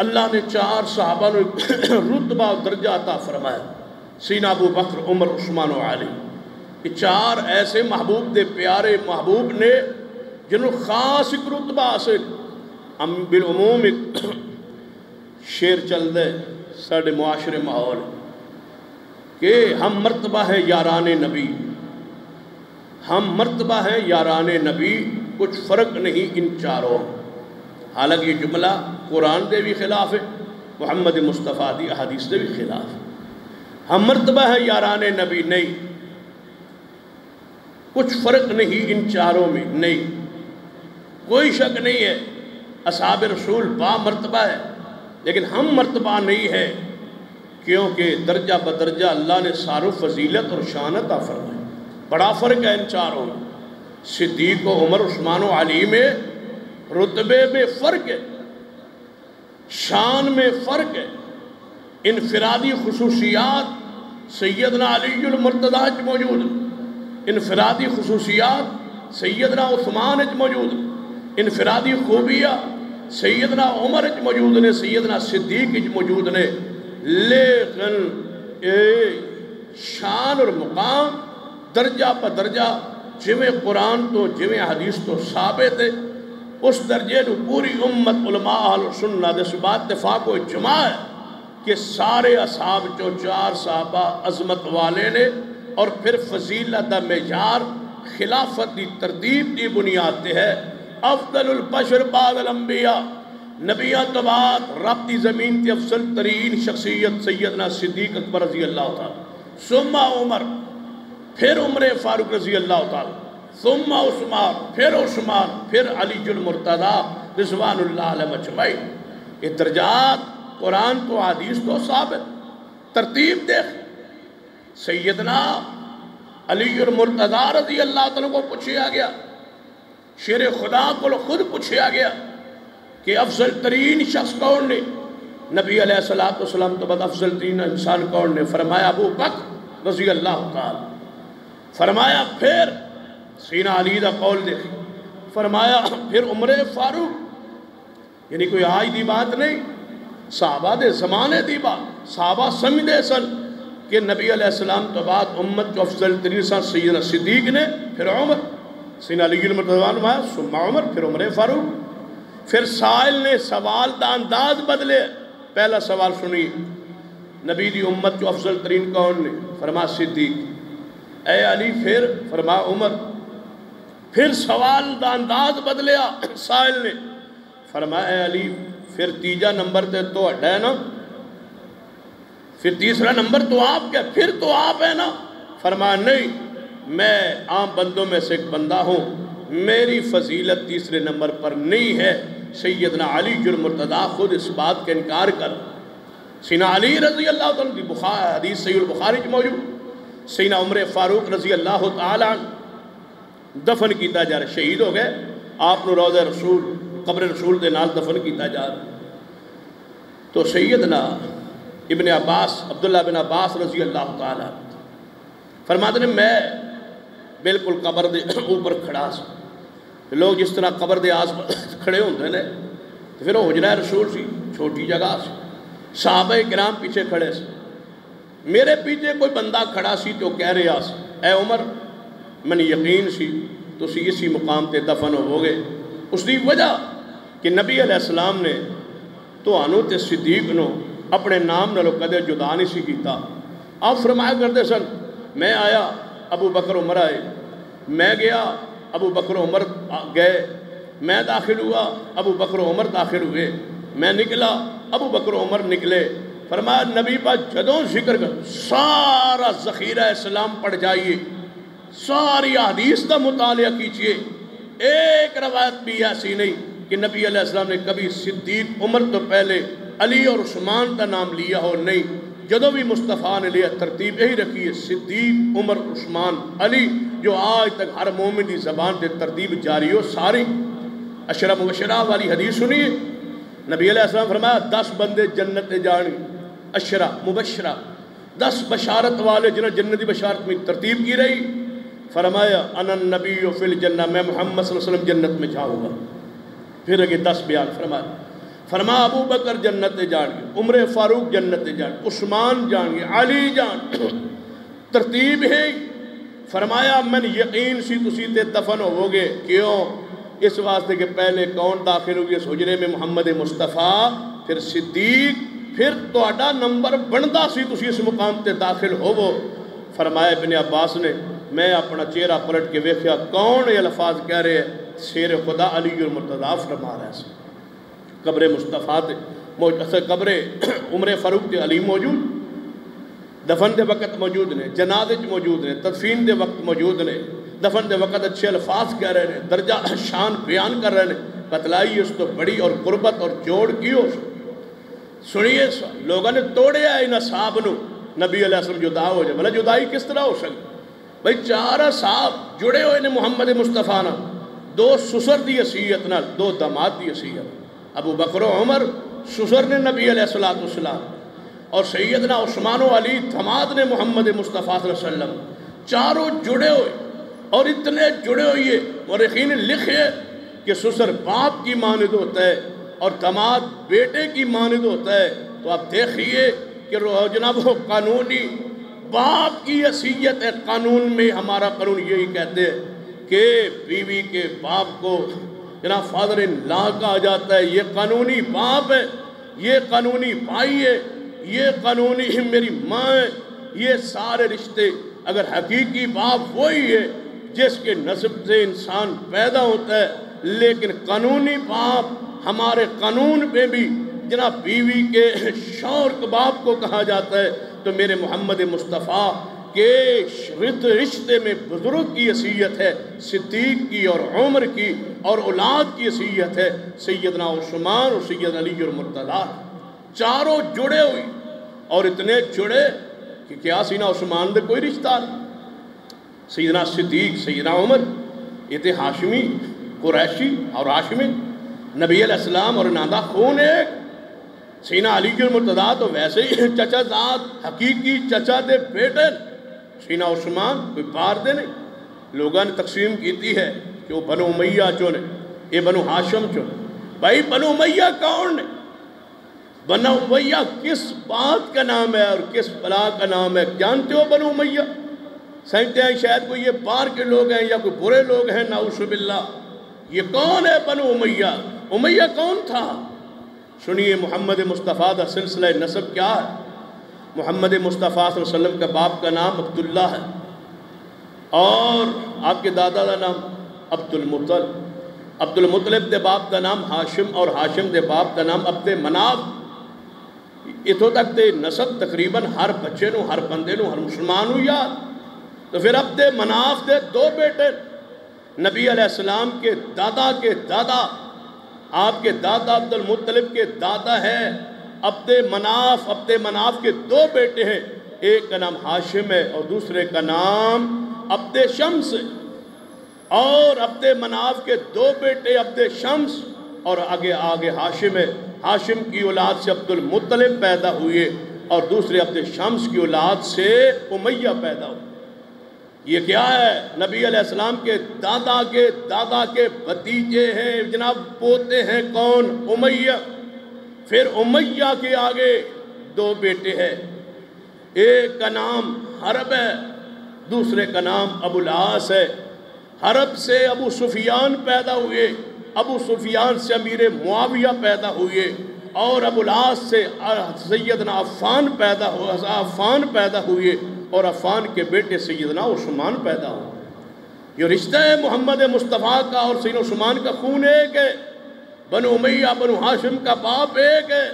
[SPEAKER 2] اللہ نے 4 صحابہ نے رتبہ و درجہ عطا فرمایا، سیدنا ابو بکر، عمر، عثمان و علی۔ یہ 4 ایسے محبوب دے پیارے محبوب نے جنہوں خاص ایک رتبہ حاصل۔ ہم بالعموم ایک شعر چل دے ساڑھے معاشرے ماحول کہ ہم مرتبہ ہے یاران نبی، ہم مرتبہ ہے یاران نبی، کچھ فرق نہیں ان چاروں۔ حالانکہ یہ جملہ قرآن دے بھی خلاف ہے، محمد مصطفیٰ دی احادیث دے بھی خلاف ہے۔ ہم مرتبہ ہے یاران نبی نہیں، کچھ فرق نہیں ان چاروں میں، نہیں کوئی شک نہیں ہے اصحاب رسول با مرتبہ ہے، لیکن ہم مرتبہ نہیں ہے، کیونکہ درجہ بدرجہ اللہ نے سارو فضیلت اور شان عطا فرمائی۔ بڑا فرق ہے ان چاروں میں، صدیق و عمر، عثمان و علی میں رتبے میں فرق ہے، شان میں فرق ہے، انفرادی خصوصیات سیدنا علی المرتضیٰ موجود ہیں، انفرادی خصوصیات سیدنا عثمان موجود ہیں، انفرادی خوبیاں سیدنا عمر موجود نے، سیدنا صدیق موجود نے، لیکن شان اور مقام درجہ پہ درجہ جویں قرآن تو جویں حدیث تو ثابت ہے، اس درجے نو پوری امت علماء اہل سنت دے بات اتفاق و اجماع ہے کہ سارے اصحاب جو 4 صحابہ عظمت والے نے، اور پھر فضیلت دا معیار خلافت دی ترتیب دی بنیاد تے ہے۔ افضل البشر بعد الانبیاء، نبیان تو بعد رب دی زمین تی افضل ترین شخصیت سیدنا صدیق اکبر رضی اللہ تعالی، ثم عمر، پھر عمر فاروق رضی اللہ تعالی، ثم عثمان، پھر علی المرتضیٰ رضوان اللہ علیہ مجمعین۔ یہ درجات قرآن تو حدیث تو ثابت. ترتیب دیکھ. سیدنا علی المرتضیٰ رضی اللہ تعالیٰ کو پوچھا گیا، شیر خدا کو خود پوچھا گیا کہ افضل ترین شخص کون نے؟ نبی علیہ السلام تو بعد افضل ترین انسان کون نے؟ فرمایا ابو بکر رضی اللہ تعالیٰ. فرمایا پھر سینہ علی دا قول دیکھ. فرمایا پھر عمر فاروق. یعنی کوئی آج دی بات نہیں، صحابہ دے زمانے دی بات. صحابہ سمجھے سن کہ نبی علیہ السلام تو بعد امت جو افضل ترین انسان سیدنا صدیق نے، پھر عمر. سینہ علی المرتضیٰ نے ثم عمر، پھر عمر فاروق. پھر سائل نے سوال دا انداز بدلے. پہلا سوال سنیے، نبی دی امت جو افضل ترین کون نے؟ فرما صدیق. اے علی پھر؟ فرما عمر. پھر سوال دا انداز بدلیا سائل نے. فرمایا اے علی پھر تیجا نمبر تے تو ہے نا، پھر تیسرا نمبر تو آپ کیا؟ پھر تو آپ ہے نا. فرمایا نہیں، میں عام بندوں میں سے ایک بندہ ہوں، میری فضیلت تیسرے نمبر پر نہیں ہے. سیدنا علی المرتضیٰ خود اس بات کا انکار کر. سیدنا علی رضی اللہ تعالیٰ کی حدیث صحیح البخاری میں موجود. سیدنا عمر فاروق رضی اللہ تعالیٰ دفن کیتا جا رہا، شہید ہو گئے. آپ نے روضہ رسول قبر رسول دے نال دفن کیتا جا رہا. تو سیدنا ابن عباس عبداللہ بن عباس رضی اللہ تعالیٰ فرماتے ہیں میں بالکل قبر دے اوپر کھڑا سا. لوگ جس طرح قبر دے آس کھڑے ہوتے ہیں تو پھر وہ حجرہ رسول سی، چھوٹی جگہ سی. صحابہ کرام پیچھے کھڑے سے. میرے پیچھے کوئی بندہ کھڑا سی تو کہہ رہا سی اے عمر من یقین سی تسی اسی مقام تے دفن ہو گے. اس دی وجہ کہ نبی علیہ السلام نے تو آنو تے صدیق نو اپنے نام نلو کدے جدا نہیں سی کیتا. آپ فرمایا کرتے سن میں آیا ابو بکر عمر آئے، میں گیا ابو بکر عمر گئے، میں داخل ہوا ابو بکر عمر داخل ہوئے، میں نکلا ابو بکر عمر نکلے. فرمایا نبی پاک جدوں ذکر کر سارا ذخیرہ اسلام پڑھ جائیے، ساری حدیث کا مطالعہ کیجئے. ایک روایت بھی ایسی نہیں کہ نبی علیہ السلام نے کبھی صدیق عمر تو پہلے علی اور عثمان کا نام لیا ہو. نہیں، جدوں بھی مصطفیٰ نے لیا ترتیب یہی رکھی ہے صدیق عمر عثمان علی، جو آج تک ہر مومن کی زبان سے ترتیب جاری ہو. ساری عشرہ مبشرہ والی حدیث سنیے. نبی علیہ السلام فرمایا 10 بندے جنت جان گے. عشرہ مبشرہ 10 بشارت والے جنہیں جنت کی بشارت میں ترتیب کی رہی. فرمایا انا النبی فی الجنہ، میں محمد صلی اللہ علیہ وسلم جنت میں جاؤں گا. پھر اگے 10 بیان فرما ابو بکر جنت جان گے، عمر فاروق جنت جان گے، عثمان جان گے، علی جان ترتیب ہے. فرمایا من یقین سی تسی تے دفن ہو گے. کیوں؟ اس واسطے کہ پہلے کون داخل ہوگی اس حجرے میں؟ محمد مصطفیٰ، پھر صدیق، پھر توڑا نمبر بندہ سی تسی اس مقام تے داخل ہوو. فرمایا ابن عباس نے میں اپنا چہرہ پلٹ کے ویکھیا کون یہ الفاظ کہہ رہے ہیں؟ شیر خدا علی المرتضیٰ فرما رہا ہے. قبر مصطفیٰ تے قبر عمر فاروق تے علی موجود، دفن دے وقت موجود نے، جنازے موجود نے، تدفین دے وقت موجود نے. دفن دے وقت اچھے الفاظ کہہ رہے ہیں، درجہ شان بیان کر رہے ہیں. بتلائی اس تو بڑی اور قربت اور جوڑ کیوں سنیے. لوگوں نے توڑیا ان اصحاب نو، نبی علیہ السلام جدا ہو جائے. بھلا جدائی کس طرح ہو سکتی؟ بھائی 4 اصحاب جڑے ہوئے نے محمد مصطفیٰ نہ، 2 سسر دی حیثیت نہ، 2 داماد دی حیثیت. ابو بکر و عمر سسر نے نبی علیہ السلام، اور سیدنا عثمان و علی داماد نے محمد مصطفیٰ صلی اللہ علیہ وسلم. چاروں جڑے ہوئے اور اتنے جڑے ہوئے. مورخین نے لکھے کہ سسر باپ کی مانند ہوتا ہے اور داماد بیٹے کی مانند ہوتا ہے. تو آپ دیکھیے کہ جناب وہ قانونی باپ کی حیثیت ہے. قانون میں ہمارا قانون یہی کہتے ہیں کہ بیوی کے باپ کو جناب فادر ان لا کہا جاتا ہے. یہ قانونی باپ ہے، یہ قانونی بھائی ہے، یہ قانونی میری ماں ہے. یہ سارے رشتے اگر حقیقی باپ وہی ہے جس کے نسب سے انسان پیدا ہوتا ہے، لیکن قانونی باپ ہمارے قانون پہ بھی جناب بیوی کے شوہر باپ کو کہا جاتا ہے. تو میرے محمد مصطفیٰ کے رشتے میں بزرگ کی حیثیت ہے، صدیق کی اور عمر کی اور اولاد کی حیثیت ہے سیدنا عثمان اور سیدنا علی المرتضیٰ. چاروں جڑے ہوئی اور اتنے جڑے کہ کیا سیدنا عثمان دے کوئی رشتہ نہیں. سیدنا صدیق، سیدنا عمر یہ تھے ہاشمی، قریشی اور ہاشمی، نبی علیہ السلام اور نادا خون ایک. سیدنا علی کے مرتضیٰ تو ویسے ہی چچا ذات حقیقی چچا دے بیٹے. سیدنا عثمان کوئی بار دے نہیں. لوگوں نے تقسیم کیتی ہے کہ وہ بنو امیہ چونے، یہ بنو ہاشم چونے. بھائی بنو امیہ کون نے؟ بنو امیہ کس بات کا نام ہے اور کس بلا کا نام ہے جانتے ہو؟ بنو امیہ سمجھتے ہیں شاید کوئی یہ باہر کے لوگ ہیں یا کوئی برے لوگ ہیں، نعوذ باللہ. یہ کون ہے بنو امیہ؟ امیہ کون تھا؟ سنیے محمد مصطفیٰ کا سلسلہ نسب کیا ہے. محمد مصطفیٰ صلی اللہ علیہ وسلم کے باپ کا نام عبداللہ ہے اور آپ کے دادا کا نام عبد المطلب. عبد المطلب دے باپ کا نام ہاشم اور ہاشم دے باپ کا نام عبد مناف. اتھوں تک تے نسب تقریباً ہر بچے نو، ہر بندے نو، ہر مسلمان نو یاد. تو پھر عبد مناف دے دو بیٹے، نبی علیہ السلام کے دادا، آپ کے دادا عبد المطلب کے دادا ہے عبد مناف. عبد مناف کے دو بیٹے ہیں، ایک کا نام ہاشم ہے اور دوسرے کا نام عبد شمس. اور عبد مناف کے دو بیٹے عبد شمس اور آگے ہاشم ہے. ہاشم کی اولاد سے عبد المطلب پیدا ہوئے اور دوسرے عبد شمس کی اولاد سے امیہ پیدا ہوئے. یہ کیا ہے؟ نبی علیہ السلام کے دادا کے بھتیجے ہیں جناب، پوتے ہیں کون؟ امیہ. پھر امیہ کے آگے دو بیٹے ہیں، ایک کا نام حرب ہے، دوسرے کا نام ابو العاص ہے. حرب سے ابو سفیان پیدا ہوئے، ابو سفیان سے امیر معاویہ پیدا ہوئے اور ابو العاص سے سیدنا عفان پیدا ہوئے اور عفان کے بیٹے سیدنا عثمان پیدا ہوئے. یہ رشتہ ہے محمد مصطفیٰ کا اور سیدنا عثمان کا خون ایک ہے. بنو امیہ بنو ہاشم کا باپ ایک ہے،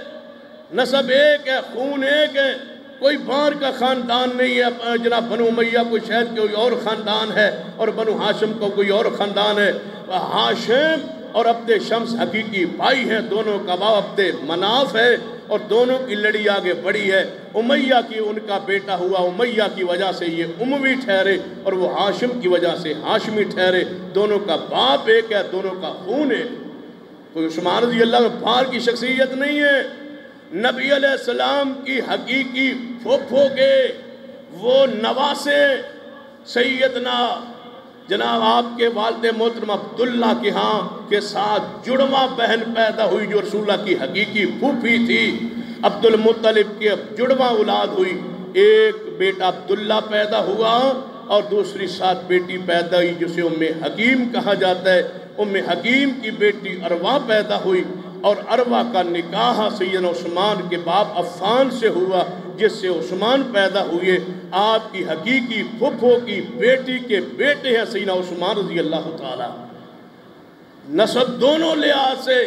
[SPEAKER 2] نسب ایک ہے، خون ایک ہے. کوئی باہر کا خاندان نہیں ہے جناب. بنو امیہ کوئی شاید کوئی اور خاندان ہے اور بنو ہاشم کو کوئی اور خاندان ہے. ہاشم اور عبد شمس حقیقی بھائی ہیں، دونوں کا باپ عبد مناف ہے اور دونوں کی لڑی آگے بڑھی ہے. امیہ کی ان کا بیٹا ہوا، امیہ کی وجہ سے یہ اموی ٹھہرے اور وہ ہاشم کی وجہ سے ہاشمی ٹھہرے. دونوں کا باپ ایک ہے، دونوں کا خون ہے. کوئی عثمان رضی اللہ عنہ باہر کی شخصیت نہیں ہے. نبی علیہ السلام کی حقیقی پھوپھو کے وہ نواسے سیدنا جناب آپ کے والد محترم عبداللہ کے ہاں کے ساتھ جڑواں بہن پیدا ہوئی جو رسول اللہ کی حقیقی پھوپھی تھی. عبد المطلب کی جڑواں اولاد ہوئی، ایک بیٹا عبداللہ پیدا ہوا اور دوسری ساتھ بیٹی پیدا ہوئی جسے ام حکیم کہا جاتا ہے. ام حکیم کی بیٹی اروا پیدا ہوئی اور اروا کا نکاح سیدنا عثمان کے باپ عفان سے ہوا جس سے عثمان پیدا ہوئے. آپ کی حقیقی پھوپھو کی بیٹی کے بیٹے ہیں سیدنا عثمان رضی اللہ تعالی. نسب دونوں لحاظ سے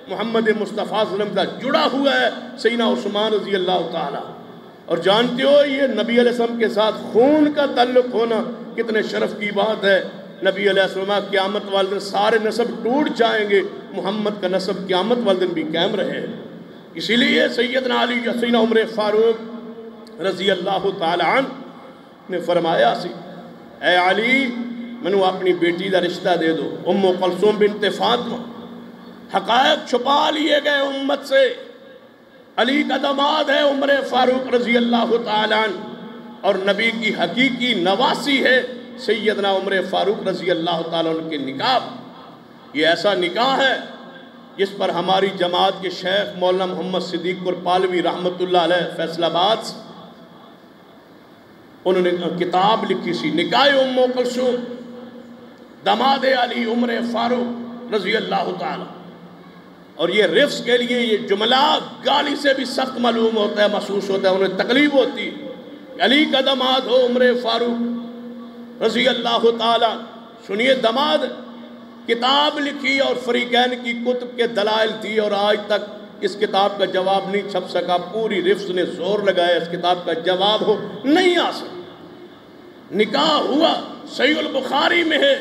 [SPEAKER 2] محمد مصطفیٰ صلی اللہ علیہ وسلم کا جڑا ہوا ہے سیدنا عثمان رضی اللہ تعالی. اور جانتے ہو یہ نبی علیہ السلام کے ساتھ خون کا تعلق ہونا کتنے شرف کی بات ہے. نبی علیہ السلام قیامت والے دن سارے نسب ٹوٹ جائیں گے، محمد کا نسب قیامت والے دن بھی قائم رہے. اسی لیے سیدنا علی سیدنا عمر فاروق رضی اللہ تعالی عنہ نے فرمایا سی اے علی منو اپنی بیٹی دا رشتہ دے دو. ام کلثوم بنت فاطمہ. حقائق چھپا لیے گئے امت سے. علی کا داماد ہے عمر فاروق رضی اللہ تعالی عنہ اور نبی کی حقیقی نواسی ہے سیدنا عمر فاروق رضی اللہ تعالیٰ عنہ کے نکاح. یہ ایسا نکاح ہے جس پر ہماری جماعت کے شیخ مولانا محمد صدیق پالوی رحمۃ اللہ علیہ فیصل آباد سے انہوں نے کتاب لکھی سی نکاح ام کلثوم داماد علی عمر فاروق رضی اللہ تعالیٰ. اور یہ رفظ کے لیے یہ جملہ گالی سے بھی سخت معلوم ہوتا ہے، محسوس ہوتا ہے، انہیں تکلیف ہوتی ہے. علی کا داماد ہو عمر فاروق رضی اللہ تعالیٰ. سنیے داماد کتاب لکھی اور فریقین کی کتب کے دلائل تھی اور آج تک اس کتاب کا جواب نہیں چھپ سکا. پوری رفظ نے زور لگایا اس کتاب کا جواب ہو نہیں آ سکا. نکاح ہوا صحیح البخاری میں ہے.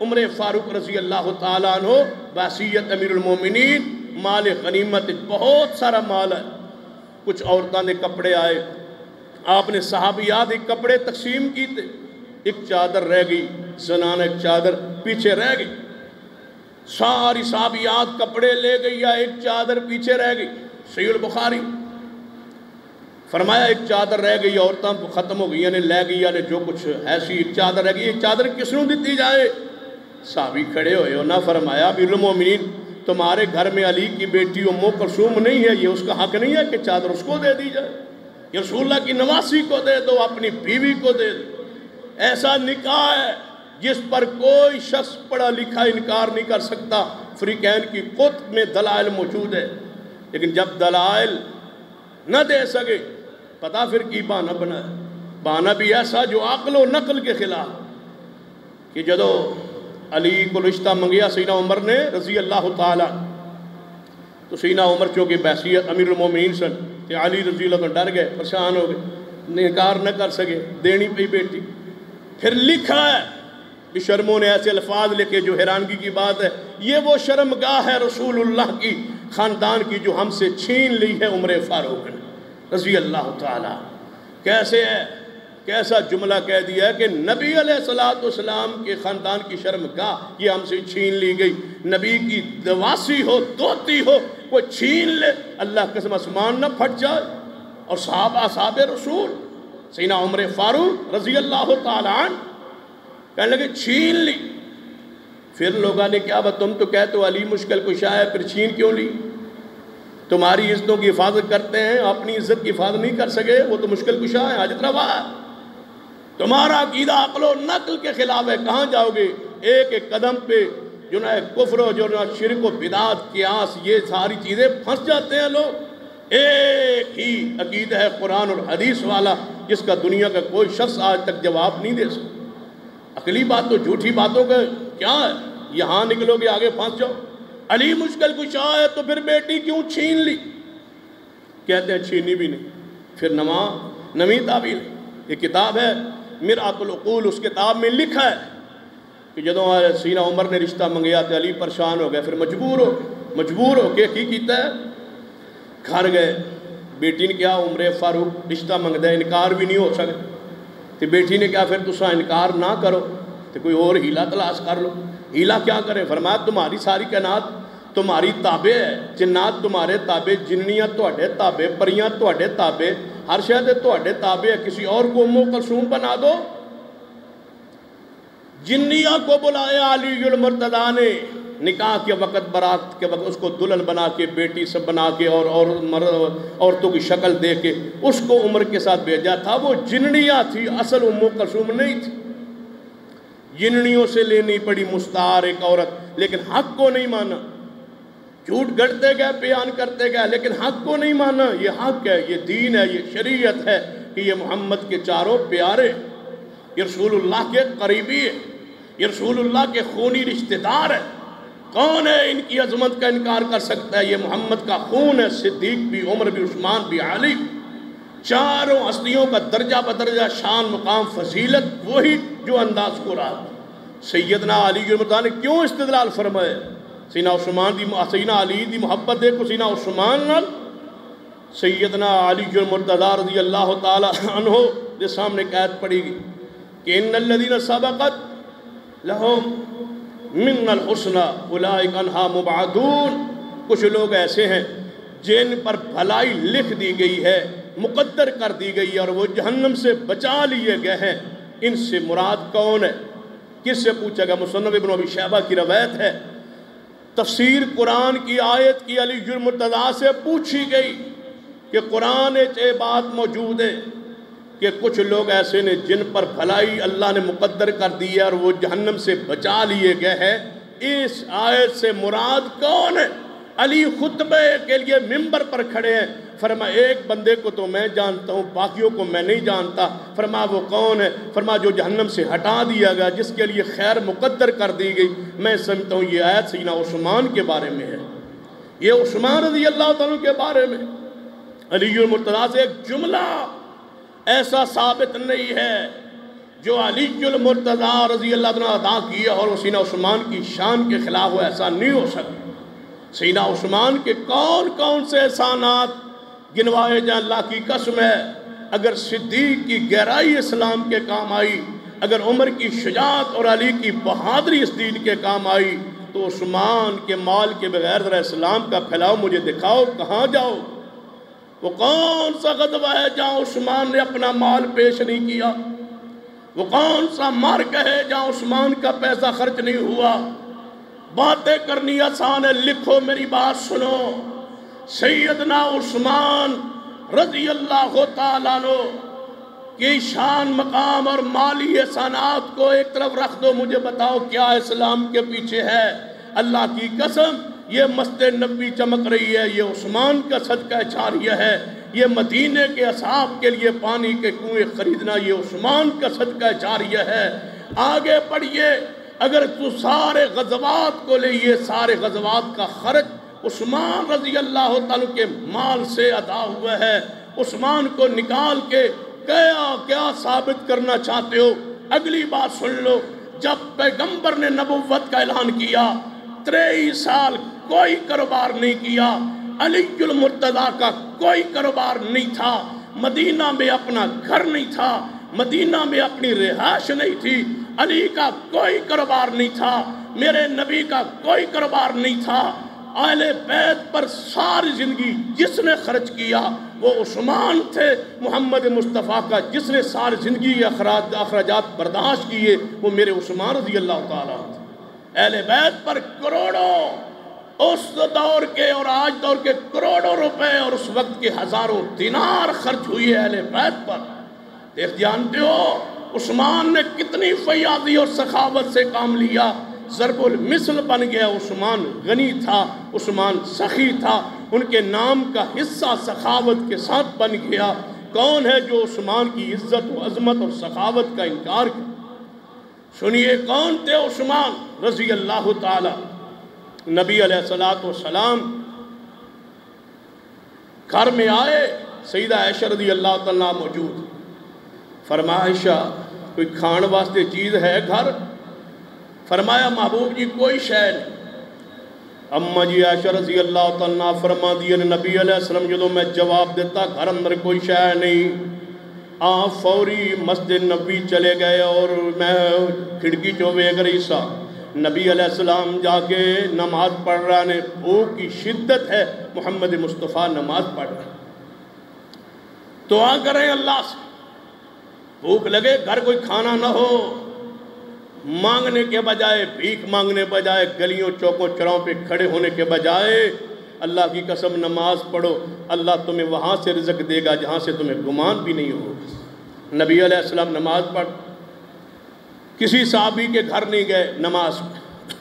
[SPEAKER 2] عمر فاروق رضی اللہ تعالیٰ عنہ وصیت امیر المومنین، مال غنیمت بہت سارا مال ہے. کچھ عورتوں نے کپڑے آئے، آپ نے صحابیات ایک کپڑے تقسیم کیتے، ایک چادر رہ گئی، زنانہ ایک چادر پیچھے رہ گئی، ساری صحابیات کپڑے لے گئی یا ایک چادر پیچھے رہ گئی؟ صحیح البخاری فرمایا ایک چادر رہ گئی، عورتاں ختم ہو گئی، یعنی لے گئی، یعنی جو کچھ ایسی ایک چادر رہ گئی، ایک چادر کس نوں دیتی جائے؟ صحابی کھڑے ہوئے اور نہ فرمایا امیر المومنین تمہارے گھر میں علی کی بیٹی ام کلثوم نہیں ہے، یہ اس کا حق نہیں ہے کہ چادر اس کو دے دی جائے؟ یہ رسول اللہ کی نواسی کو دے دو، اپنی بیوی کو دے دو۔ ایسا نکاح ہے جس پر کوئی شخص پڑھا لکھا انکار نہیں کر سکتا، فریقین کی کتب میں دلائل موجود ہے، لیکن جب دلائل نہ دے سکے پتہ پھر کی بہانہ بنا ہے، بہانہ بھی ایسا جو عقل و نقل کے خلاف، کہ جدو علی کو رشتہ منگیا سیدنا عمر نے رضی اللہ تعالیٰ، تو سیدنا عمر چونکہ بحیثیت امیر المومنین سن کہ علی رضی اللہ عنہ ڈر گئے، پریشان ہو گئے، انکار نہ کر سکے، دینی پئی بیٹی۔ پھر لکھا ہے بشرموں نے ایسے الفاظ لکھے جو حیرانگی کی بات ہے، یہ وہ شرمگاہ ہے رسول اللہ کی خاندان کی جو ہم سے چھین لی ہے عمر فاروق نے رضی اللہ تعالیٰ۔ کیسے ہے، کیسا جملہ کہہ دیا ہے کہ نبی علیہ السلام کے خاندان کی شرمگاہ یہ ہم سے چھین لی گئی، نبی کی دواسی ہو دوتی ہو کوئی چھین لے، اللہ قسم آسمان نہ پھٹ جائے۔ اور صحابہ رسول سیدنا عمر فاروق رضی اللہ تعالیٰ عنہ کہنے لگے چھین لی۔ پھر لوگوں نے کیا بات، تم تو کہتے ہو علی مشکل کشا ہے، پھر چھین کیوں لی؟ تمہاری عزتوں کی حفاظت کرتے ہیں، اپنی عزت کی حفاظت نہیں کر سکے، وہ تو مشکل کشا ہے، حاجت روا ہے۔ تمہارا عقیدہ عقل و نقل کے خلاف ہے، کہاں جاؤ گے؟ ایک ایک قدم پہ جو نہ کفر و جو نہ شرک و بدعت قیاس، یہ ساری چیزیں پھنس جاتے ہیں لوگ۔ ایک ہی عقیدہ ہے قرآن اور حدیث والا، جس کا دنیا کا کوئی شخص آج تک جواب نہیں دے سکتا۔ عقلی بات تو جھوٹی باتوں کا کیا ہے، یہاں نکلو گے آگے پھنس جاؤ۔ علی مشکل کشا ہے تو پھر بیٹی کیوں چھین لی؟ کہتے ہیں چھینی بھی نہیں۔ پھر نویں تعبیر، یہ کتاب ہے مرآت العقول، اس کتاب میں لکھا ہے کہ جدوں سیدنا عمر نے رشتہ منگیا تو علی پریشان ہو گئے، پھر مجبور ہو کے کی کیتا ہے، گھر گئے۔ بیٹی نے کیا، عمر فاروق رشتہ منگتا ہے، انکار بھی نہیں ہو سکتا، تو بیٹی نے کیا، پھر تساں انکار نہ کرو تو کوئی اور ہیلا تلاش کر لو۔ ہیلا کیا کریں؟ فرمایا تمہاری ساری کائنات تمہاری تابع ہے، جنات تمہارے تابع، جنیاں تواڈے تابع، پریاں تواڈے تابع، ہر شے تے تواڈے تابع ہے، کسی اور کو ام کلثوم بنا دو۔ جنیاں کو بلایا علی المرتضیٰ نے، نکاح کے وقت برات کے وقت اس کو دلہن بنا کے بیٹی سب بنا کے اور عورتوں کی شکل دے کے اس کو عمر کے ساتھ بھیجا تھا۔ وہ جننیاں تھی، اصل ام کلثوم نہیں تھی۔ جننیوں سے لینی پڑی مستعار ایک عورت، لیکن حق کو نہیں مانا، جھوٹ گڑتے گئے، بیان کرتے گئے، لیکن حق کو نہیں مانا۔ یہ حق ہے، یہ دین ہے، یہ شریعت ہے کہ یہ محمد کے چاروں پیارے، یہ رسول اللہ کے قریبی ہے، یہ رسول اللہ کے خونی رشتہ دار ہے۔ کون ہے ان کی عظمت کا انکار کر سکتا ہے؟ یہ محمد کا خون ہے، صدیق بھی، عمر بھی، عثمان بھی، علی، چاروں ہستیوں کا درجہ بدرجہ شان مقام فضیلت وہی جو انداز کو رہا۔ سیدنا علی المرتضیٰ نے کیوں استدلال فرمائے؟ سیدنا علی دی محبت دیکھو، سیدنا عثمان نال سیدنا علی المرتضیٰ رضی اللہ تعالی عنہ دے سامنے قید پڑی گئی کہ ان الذین سبقت لہم من الحسنى اولئک عنہا مبعدون۔ کچھ لوگ ایسے ہیں جن پر بھلائی لکھ دی گئی ہے، مقدر کر دی گئی ہے، اور وہ جہنم سے بچا لیے گئے ہیں۔ ان سے مراد کون ہے؟ کس سے پوچھا گیا؟ مصنف ابن ابی شیبہ کی روایت ہے، تفسیر قرآن کی آیت کی علی المرتضیٰ سے پوچھی گئی کہ قرآن یہ بات موجود ہے کہ کچھ لوگ ایسے نے جن پر بھلائی اللہ نے مقدر کر دی ہے اور وہ جہنم سے بچا لیے گئے ہیں، اس آیت سے مراد کون ہے؟ علی خطبے کے لیے ممبر پر کھڑے ہیں، فرما ایک بندے کو تو میں جانتا ہوں، باقیوں کو میں نہیں جانتا۔ فرما وہ کون ہے؟ فرما جو جہنم سے ہٹا دیا گیا، جس کے لیے خیر مقدر کر دی گئی۔ میں سمجھتا ہوں یہ آیت سیدنا عثمان کے بارے میں ہے، یہ عثمان رضی اللہ تعالیٰ کے بارے میں۔ علی المرتضیٰ سے ایک جملہ ایسا ثابت نہیں ہے جو علی المرتضیٰ رضی اللہ عنہ ادا کیا اور وہ سیدنا عثمان کی شان کے خلاف ہو، ایسا نہیں ہو سکتا۔ سیدنا عثمان کے کون کون سے احسانات گنوائے جائیں، اللہ کی قسم ہے اگر صدیق کی گہرائی اسلام کے کام آئی، اگر عمر کی شجاعت اور علی کی بہادری اس دین کے کام آئی، تو عثمان کے مال کے بغیر ذرا اسلام کا پھیلاؤ مجھے دکھاؤ، کہاں جاؤ؟ وہ کون سا غزوہ ہے جہاں عثمان نے اپنا مال پیش نہیں کیا؟ وہ کون سا مرگ ہے جہاں عثمان کا پیسہ خرچ نہیں ہوا؟ باتیں کرنی آسان ہے، لکھو میری بات سنو۔ سیدنا عثمان رضی اللہ تعالیٰ عنہ کی شان، مقام اور مالی احسانات کو ایک طرف رکھ دو، مجھے بتاؤ کیا اسلام کے پیچھے ہے؟ اللہ کی قسم یہ مسجد نبوی چمک رہی ہے، یہ عثمان کا صدقہ جاریہ ہے، یہ مدینے کے اصحاب کے لیے پانی کے کنویں خریدنا یہ عثمان کا صدقہ جاریہ ہے۔ آگے پڑھیے، اگر تو سارے غزوات کو لے، یہ سارے غزوات کا خرچ عثمان رضی اللہ تعالیٰ کے مال سے ادا ہوا ہے۔ عثمان کو نکال کے کیا ثابت کرنا چاہتے ہو؟ اگلی بات سن لو، جب پیغمبر نے نبوت کا اعلان کیا 23 سال کوئی کاروبار نہیں کیا، علی المرتضیٰ کا کوئی کاروبار نہیں تھا، مدینہ میں اپنا گھر نہیں تھا، مدینہ میں اپنی رہائش نہیں تھی، علی کا کوئی کاروبار نہیں تھا، میرے نبی کا کوئی کاروبار نہیں تھا۔ اہل بیت پر ساری زندگی جس نے خرچ کیا وہ عثمان تھے، محمد مصطفیٰ کا جس نے ساری زندگی اخراجات برداشت کیے وہ میرے عثمان رضی اللہ تعالیٰ تھے۔ اہل بیت پر کروڑوں، اس دور کے اور آج دور کے کروڑوں روپے اور اس وقت کے ہزاروں دینار خرچ ہوئی اہل بیت پر۔ دیکھ جانتے ہو عثمان نے کتنی فیاضی اور سخاوت سے کام لیا، ضرب المثل بن گیا۔ عثمان غنی تھا، عثمان سخی تھا، ان کے نام کا حصہ سخاوت کے ساتھ بن گیا۔ کون ہے جو عثمان کی عزت و عظمت اور سخاوت کا انکار کرے؟ سنیے کون تھے عثمان رضی اللہ تعالی؟ نبی علیہ السلام گھر میں آئے، سیدہ عائشہ رضی اللہ تعالیٰ موجود، فرمایا عائشہ کوئی کھان واسطے چیز ہے گھر؟ فرمایا محبوب جی کوئی شے نہیں۔ اما جی عائشہ رضی اللہ تعالیٰ فرما دیا نبی علیہ السلام جدو میں جواب دیتا گھر اندر کوئی شے نہیں، آپ فوری مسجد نبی چلے گئے اور میں کھڑکی چوبے گئی سا، نبی علیہ السلام جا کے نماز پڑھ رہا نے، بھوک کی شدت ہے، محمد مصطفیٰ نماز پڑھ رہا، دعا کریں اللہ سے، بھوک لگے گھر کوئی کھانا نہ ہو، مانگنے کے بجائے، بھیک مانگنے بجائے، گلیوں چوکوں چراؤں پہ کھڑے ہونے کے بجائے اللہ کی قسم نماز پڑھو، اللہ تمہیں وہاں سے رزق دے گا جہاں سے تمہیں گمان بھی نہیں ہوگا۔ نبی علیہ السلام نماز پڑھ، کسی صحابی کے گھر نہیں گئے نماز پڑھ،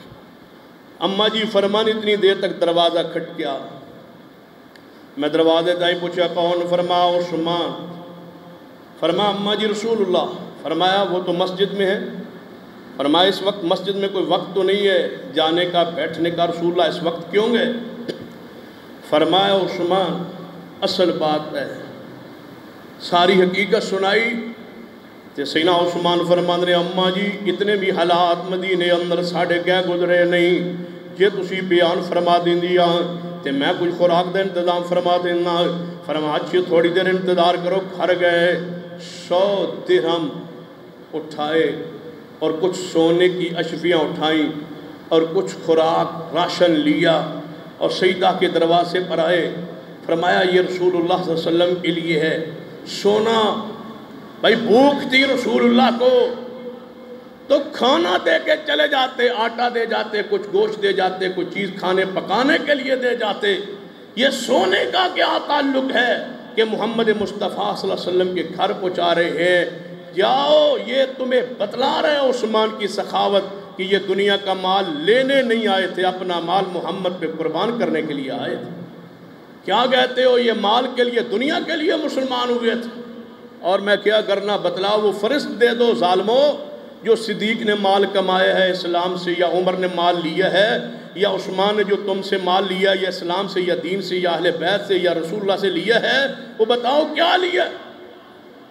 [SPEAKER 2] اماں جی فرمان اتنی دیر تک دروازہ کھٹ گیا، میں دروازے دائیں پوچھا کون؟ فرمایا عثمان۔ فرمایا اماں جی رسول اللہ۔ فرمایا وہ تو مسجد میں ہے۔ فرمایا اس وقت مسجد میں کوئی وقت تو نہیں ہے جانے کا بیٹھنے کا، رسول اللہ اس وقت کیوں گئے؟ فرمایا عثمان اصل بات ہے، ساری حقیقت سنائی تے سیدنا عثمان فرمان نے اماں جی اتنے بھی حالات مدینے اندر ساڑھے گئے گزرے نہیں، جے تسی بیان فرما دیں دیا تے میں کچھ خوراک دے انتظام فرما دینا۔ فرمایا اچھی تھوڑی دیر انتظار کرو۔ گھر گئے، 100 درہم اٹھائے اور کچھ سونے کی اشفیاں اٹھائیں اور کچھ خوراک راشن لیا اور سیدہ کے دروازے پر آئے، فرمایا یہ رسول اللہ صلی اللہ علیہ وسلم کے لیے ہے سونا۔ بھائی بھوک تھی رسول اللہ کو تو کھانا دے کے چلے جاتے، آٹا دے جاتے، کچھ گوشت دے جاتے، کچھ چیز کھانے پکانے کے لیے دے جاتے۔ یہ سونے کا کیا تعلق ہے کہ محمد مصطفیٰ صلی اللہ علیہ وسلم کے گھر پہنچا رہے ہیں؟ جاؤ، یہ تمہیں بتلا رہے ہیں عثمان کی سخاوت کہ یہ دنیا کا مال لینے نہیں آئے تھے، اپنا مال محمد پہ قربان کرنے کے لیے آئے تھے۔ کیا کہتے ہو یہ مال کے لیے، دنیا کے لیے مسلمان ہوئے تھے؟ اور میں کیا کرنا بتلاؤ، وہ فرشت دے دو ظالموں، جو صدیق نے مال کمایا ہے اسلام سے، یا عمر نے مال لیا ہے، یا عثمان نے جو تم سے مال لیا یا اسلام سے یا دین سے یا اہل بیت سے یا رسول اللہ سے لیا ہے، وہ بتاؤ کیا لیا؟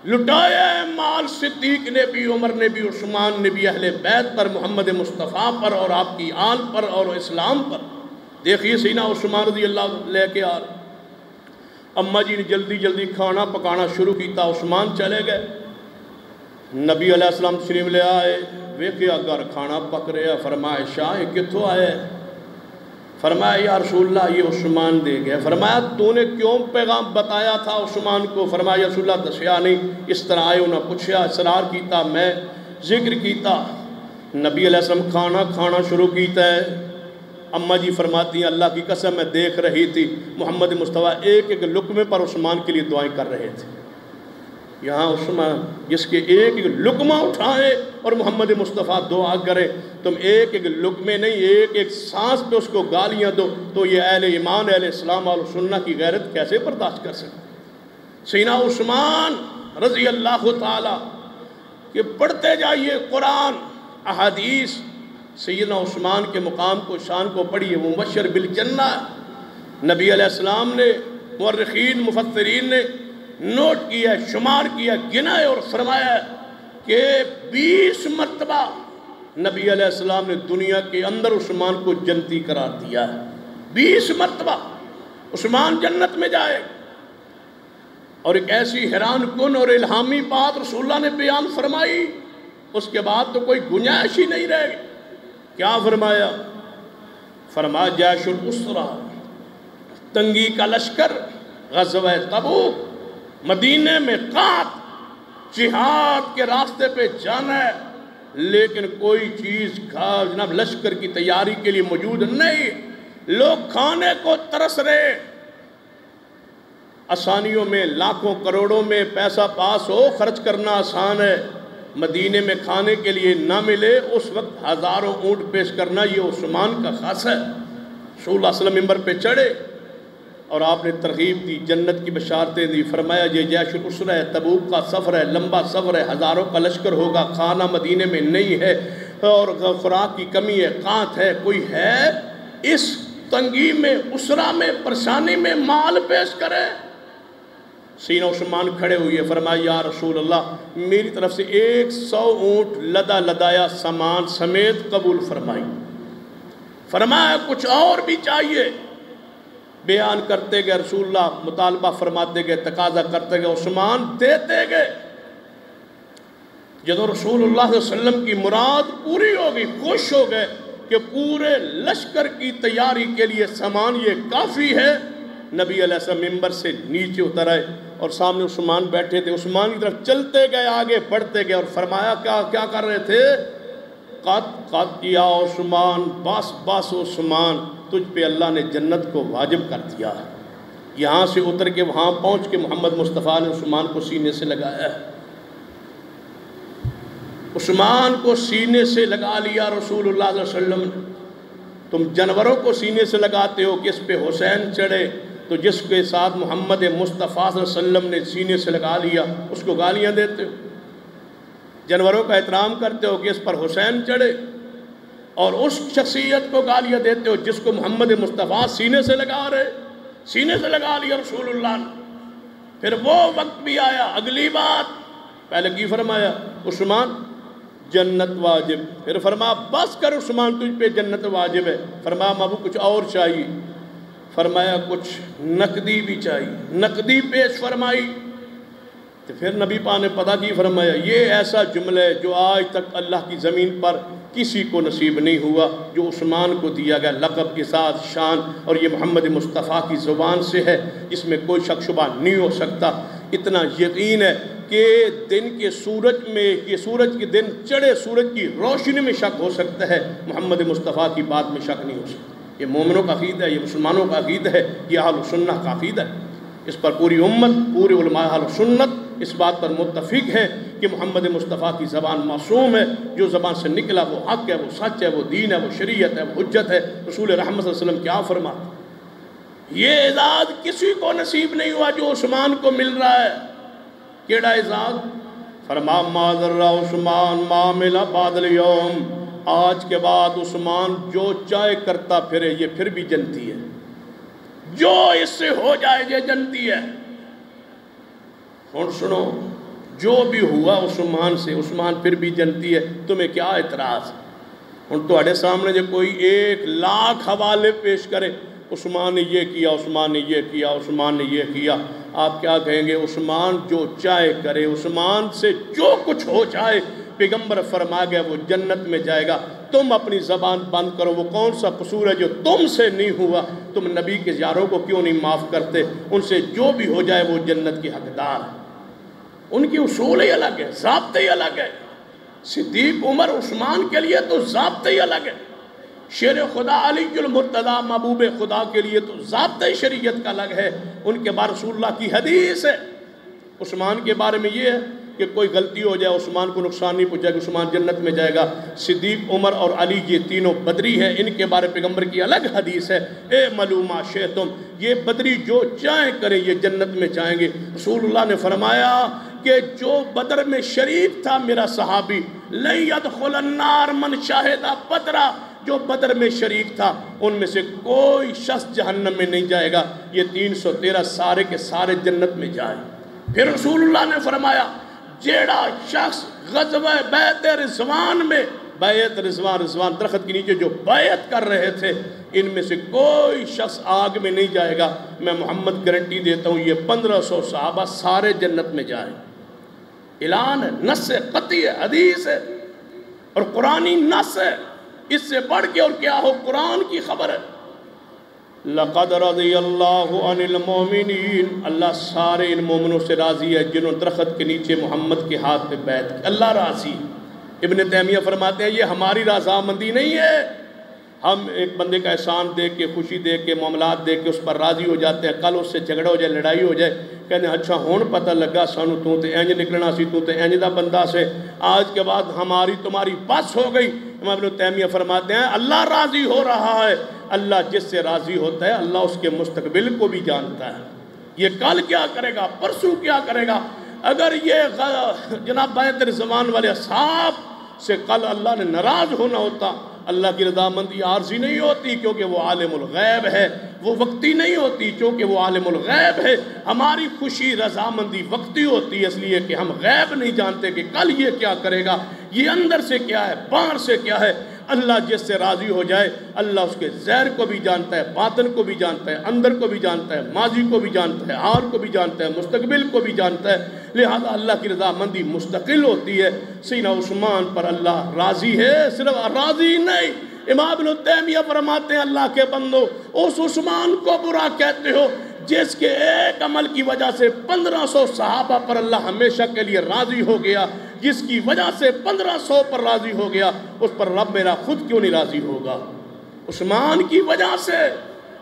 [SPEAKER 2] لٹایا ہے مال صدیق نے بھی، عمر نے بھی، عثمان نے بھی، اہل بیت پر، محمد مصطفیٰ پر اور آپ کی آل پر اور اسلام پر۔ دیکھیے سیدنا عثمان رضی اللہ لے کے آ رہے، اما جی نے جلدی جلدی کھانا پکانا شروع کیتا، عثمان چلے گئے، نبی علیہ السلام تشریف لے آئے، ویکھیا گھر کھانا پک رہا، فرمایا شاہ یہ کتھوں آئے؟ فرمایا یا رسول اللہ یہ عثمان دے گئے۔ فرمایا تو نے کیوں پیغام بتایا تھا عثمان کو؟ فرمایا یا رسول اللہ دسیا نہیں، اس طرح آئے انہوں نے پوچھا، اصرار کیتا، میں ذکر کیتا، نبی علیہ السلام کھانا شروع کیتا ہے۔ اماں جی فرماتی ہیں اللہ کی قسم میں دیکھ رہی تھی محمد مصطفیٰ ایک ایک لقمے پر عثمان کے لیے دعائیں کر رہے تھے۔ یہاں عثمان جس کے ایک ایک لقمہ اٹھائے اور محمد مصطفیٰ دعا کرے، تم ایک ایک لقمے نہیں ایک ایک سانس پہ اس کو گالیاں دو، تو یہ اہل ایمان اہل اسلام اہل سنہ کی غیرت کیسے برداشت کر سکتے؟ سیدنا عثمان رضی اللہ تعالی کہ پڑھتے جائیے قرآن احادیث، سیدنا عثمان کے مقام کو شان کو پڑھیے، وہ مبشر بالجنہ۔ نبی علیہ السلام نے، مورخین مفسرین نے نوٹ کیا، شمار کیا، گنا ہے اور فرمایا کہ 20 مرتبہ نبی علیہ السلام نے دنیا کے اندر عثمان کو جنتی قرار دیا ہے۔ 20 مرتبہ عثمان جنت میں جائے، اور ایک ایسی حیران کن اور الہامی بات رسول اللہ نے بیان فرمائی، اس کے بعد تو کوئی گنجائش ہی نہیں رہے گی۔ کیا فرمایا؟ فرمایا جیش الاسرہ، تنگی کا لشکر، غزوہ تبوک، مدینے میں قات، جہاد کے راستے پہ جانا ہے، لیکن کوئی چیز جناب لشکر کی تیاری کے لیے موجود نہیں، لوگ کھانے کو ترس رہے، آسانیوں میں لاکھوں کروڑوں میں پیسہ پاس ہو، خرچ کرنا آسان ہے، مدینے میں کھانے کے لیے نہ ملے، اس وقت ہزاروں اونٹ پیش کرنا یہ عثمان کا خاص ہے۔ رسول اللہ صلی اللہ علیہ وسلم ممبر پہ چڑھے اور آپ نے ترغیب دی، جنت کی بشارتیں دی، فرمایا یہ جیش الاسرہ ہے، تبوک کا سفر ہے، لمبا سفر ہے، ہزاروں کا لشکر ہوگا، کھانا مدینے میں نہیں ہے اور خوراک کی کمی ہے، قحط ہے، کوئی ہے اس تنگی میں، اسرہ میں، پریشانی میں مال پیش کرے؟ سینہ عثمان کھڑے ہوئے، فرمایا یا رسول اللہ میری طرف سے 100 اونٹ لدا لدایا سامان سمیت قبول فرمائی۔ فرمایا کچھ اور بھی چاہیے؟ بیان کرتے گئے رسول اللہ، مطالبہ فرماتے گئے، تقاضا کرتے گئے، عثمان دیتے گئے۔ جب رسول اللہ صلی اللہ علیہ وسلم کی مراد پوری ہو گئی، خوش ہو گئے کہ پورے لشکر کی تیاری کے لیے سامان یہ کافی ہے، نبی علیہ السلام ممبر سے نیچے اتر آئے اور سامنے عثمان بیٹھے تھے، عثمان کی طرف چلتے گئے، آگے بڑھتے گئے اور فرمایا کیا کر رہے تھے؟ قد یا عثمان، بس بس عثمان، تجھ پہ اللہ نے جنت کو واجب کر دیا ہے۔ یہاں سے اتر کے وہاں پہنچ کے محمد مصطفیٰ نے عثمان کو سینے سے لگایا ہے، عثمان کو سینے سے لگا لیا رسول اللہ صلی اللہ علیہ وسلم نے۔ تم جانوروں کو سینے سے لگاتے ہو کہ اس پہ حسین چڑھے، تو جس کے ساتھ محمد مصطفیٰ صلی اللہ علیہ وسلم نے سینے سے لگا لیا اس کو گالیاں دیتے ہو، جانوروں کا احترام کرتے ہو کہ اس پر حسین چڑھے، اور اس شخصیت کو گالیاں دیتے ہو جس کو محمد مصطفیٰ سینے سے لگا رہے، سینے سے لگا لیا رسول اللہ نے۔ پھر وہ وقت بھی آیا، اگلی بات پہلے کی فرمایا؟ عثمان جنت واجب، پھر فرمایا بس کر عثمان تجھ پہ جنت واجب ہے، فرمایا مابو کچھ اور چاہیے، فرمایا کچھ نقدی بھی چاہیے، نقدی پیش فرمائی۔ تو پھر نبی پاک نے پتہ کی فرمایا یہ ایسا جملہ ہے جو آج تک اللہ کی زمین پر کسی کو نصیب نہیں ہوا، جو عثمان کو دیا گیا لقب کے ساتھ شان، اور یہ محمد مصطفیٰ کی زبان سے ہے، اس میں کوئی شک شبہ نہیں ہو سکتا۔ اتنا یقین ہے کہ دن کے سورج میں، یہ سورج کے دن چڑھے سورج کی روشنی میں شک ہو سکتا ہے، محمد مصطفیٰ کی بات میں شک نہیں ہو سکتا۔ یہ مومنوں کا عقیدہ ہے، یہ مسلمانوں کا عقیدہ ہے، یہ اہل سنہ کا عقیدہ ہے۔ اس پر پوری امت، پورے علماء اہل سنت اس بات پر متفق ہے کہ محمد مصطفیٰ کی زبان معصوم ہے، جو زبان سے نکلا وہ حق ہے، وہ سچ ہے، وہ دین ہے، وہ شریعت ہے، وہ حجت ہے۔ رسول رحمت صلی اللہ علیہ وسلم کیا فرماتے؟ یہ اعزاز کسی کو نصیب نہیں ہوا جو عثمان کو مل رہا ہے۔ کیڑا اعزاز؟ فرما ما ذر عثمان ما عمل بعد اليوم، آج کے بعد عثمان جو چاہے کرتا پھرے، یہ پھر بھی جنتی ہے، جو اس سے ہو جائے یہ جنتی ہے۔ اور سنو، جو بھی ہوا عثمان سے، عثمان پھر بھی جنتی ہے، تمہیں کیا اعتراض؟ اور تمہارے سامنے جو کوئی 1,00,000 حوالے پیش کرے، عثمان نے یہ کیا، عثمان نے یہ کیا، عثمان نے یہ کیا، آپ کیا کہیں گے؟ عثمان جو چاہے کرے، عثمان سے جو کچھ ہو جائے، پیغمبر فرما گیا وہ جنت میں جائے گا۔ تم اپنی زبان بند کرو، وہ کون سا قصور ہے جو تم سے نہیں ہوا؟ تم نبی کے یاروں کو کیوں نہیں معاف کرتے؟ ان سے جو بھی ہو جائے وہ جنت کی حقدار ہے۔ ان کی اصول ہی الگ ہے، ضابطے ہی الگ ہے۔ صدیق، عمر، عثمان کے لیے تو ضابطے ہی الگ ہے۔ شیر خدا علی المرتضیٰ محبوب خدا کے لیے تو ضابطۂ شریعت کا الگ ہے۔ ان کے بارے رسول اللہ کی حدیث ہے۔ عثمان کے بارے میں یہ ہے کہ کوئی غلطی ہو جائے عثمان کو نقصان نہیں پہنچے گا، عثمان جنت میں جائے گا۔ صدیق، عمر اور علی یہ تینوں بدری ہیں، ان کے بارے پیغمبر کی الگ حدیث ہے، اے ملوما شیتم، یہ بدری جو چاہیں کریں یہ جنت میں جائیں گے۔ رسول اللہ نے فرمایا کہ جو بدر میں شریک تھا میرا صحابی، لن يدخل النار من شاہد بدرا، جو بدر میں شریک تھا ان میں سے کوئی شخص جہنم میں نہیں جائے گا، یہ 313 سارے کے سارے جنت میں جائیں۔ پھر رسول اللہ نے فرمایا جیڑا شخص غزوہ بیعت رضوان میں، بیعت رضوان درخت کے نیچے جو بیعت کر رہے تھے، ان میں سے کوئی شخص آگ میں نہیں جائے گا، میں محمد گارنٹی دیتا ہوں یہ 1500 صحابہ سارے جنت میں جائیں۔ اعلان ہے، نص ہے، قطعی ہے، حدیث ہے اور قرآنی نص ہے۔ اس سے بڑھ کے اور کیا ہو، قرآن کی خبر ہے۔ لَقَدْ رَضِيَ اللَّهُ عَنِ الْمُؤْمِنِينَ، اللہ سارے ان مومنوں سے راضی ہے جنہوں نے درخت کے نیچے محمد کے ہاتھ پہ بیعت کی، اللہ راضی۔ ابن تیمیہ فرماتے ہیں یہ ہماری رضامندی نہیں ہے، ہم ایک بندے کا احسان دیکھ کے، خوشی دیکھ کے، معاملات دیکھ کے اس پر راضی ہو جاتے ہیں، کل اس سے جھگڑا ہو جائے، لڑائی ہو جائے، کہتے ہیں اچھا ہون پتہ لگا سانو تو تے اینج نکلنا سی، تو تے اینج دا بندہ سے، آج کے بعد ہماری تمہاری بس ہو گئی۔ امام ابن تیمیہ فرماتے ہیں اللہ راضی ہو رہا ہے، اللہ جس سے راضی ہوتا ہے اللہ اس کے مستقبل کو بھی جانتا ہے، یہ کل کیا کرے گا، پرسوں کیا کرے گا۔ اگر یہ جناب بیعت رضوان والے اصحاب سے کل اللہ نے ناراض ہونا ہوتا، اللہ کی رضامندی عارضی نہیں ہوتی کیونکہ وہ عالم الغیب ہے، وہ وقتی نہیں ہوتی کیونکہ وہ عالم الغیب ہے۔ ہماری خوشی رضامندی وقتی ہوتی ہے، اس لیے کہ ہم غیب نہیں جانتے کہ کل یہ کیا کرے گا، یہ اندر سے کیا ہے، باہر سے کیا ہے۔ اللہ جس سے راضی ہو جائے اللہ اس کے ظاہر کو بھی جانتا ہے، باطن کو بھی جانتا ہے، اندر کو بھی جانتا ہے، ماضی کو بھی جانتا ہے، حال کو بھی جانتا ہے، مستقبل کو بھی جانتا ہے، لہذا اللہ کی رضامندی مستقل ہوتی ہے۔ سیدنا عثمان پر اللہ راضی ہے، صرف راضی نہیں۔ امام ابن تیمیہ فرماتے ہیں اللہ کے بندو، اس عثمان کو برا کہتے ہو جس کے ایک عمل کی وجہ سے 1500 صحابہ پر اللہ ہمیشہ کے لیے راضی ہو گیا، جس کی وجہ سے 1500 پر راضی ہو گیا، اس پر رب میرا خود کیوں نہیں راضی ہوگا؟ عثمان کی وجہ سے،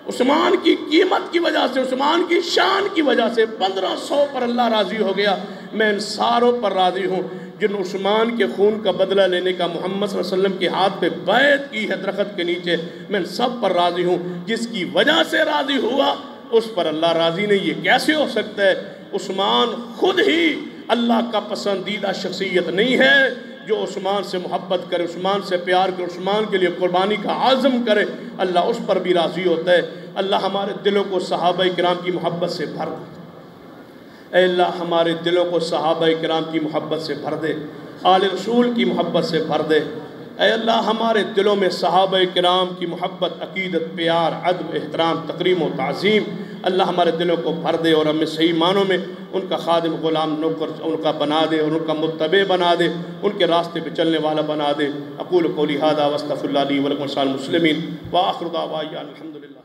[SPEAKER 2] عثمان کی قیمت کی وجہ سے، عثمان کی شان کی وجہ سے 1500 پر اللہ راضی ہو گیا۔ میں ان ساروں پر راضی ہوں جن عثمان کے خون کا بدلہ لینے کا محمد صلی اللہ علیہ وسلم کے ہاتھ پہ بیعت کی ہے درخت کے نیچے، میں ان سب پر راضی ہوں۔ جس کی وجہ سے راضی ہوا اس پر اللہ راضی نہیں، یہ کیسے ہو سکتا ہے؟ عثمان خود ہی اللہ کا پسندیدہ شخصیت نہیں ہے۔ جو عثمان سے محبت کرے، عثمان سے پیار کرے، عثمان کے لیے قربانی کا عزم کرے، اللہ اس پر بھی راضی ہوتا ہے۔ اللہ ہمارے دلوں کو صحابہ کرام کی محبت سے بھر دے، اے اللہ ہمارے دلوں کو صحابہ کرام کی محبت سے بھر دے، آل رسول کی محبت سے بھر دے۔ اے اللہ ہمارے دلوں میں صحابہ کرام کی محبت، عقیدت، پیار، ادب، احترام، تکریم و تعظیم اللہ ہمارے دلوں کو بھر دے اور ہمیں صحیح معنوں میں ان کا خادم، غلام، نوکر ان کا بنا دے اور ان کا متبع بنا دے، ان کے راستے پہ چلنے والا بنا دے۔ اقول قولی ھذا واستغفر اللہ لی ولکم ولسائر المسلمین وآخر دعوانا الحمدللہ۔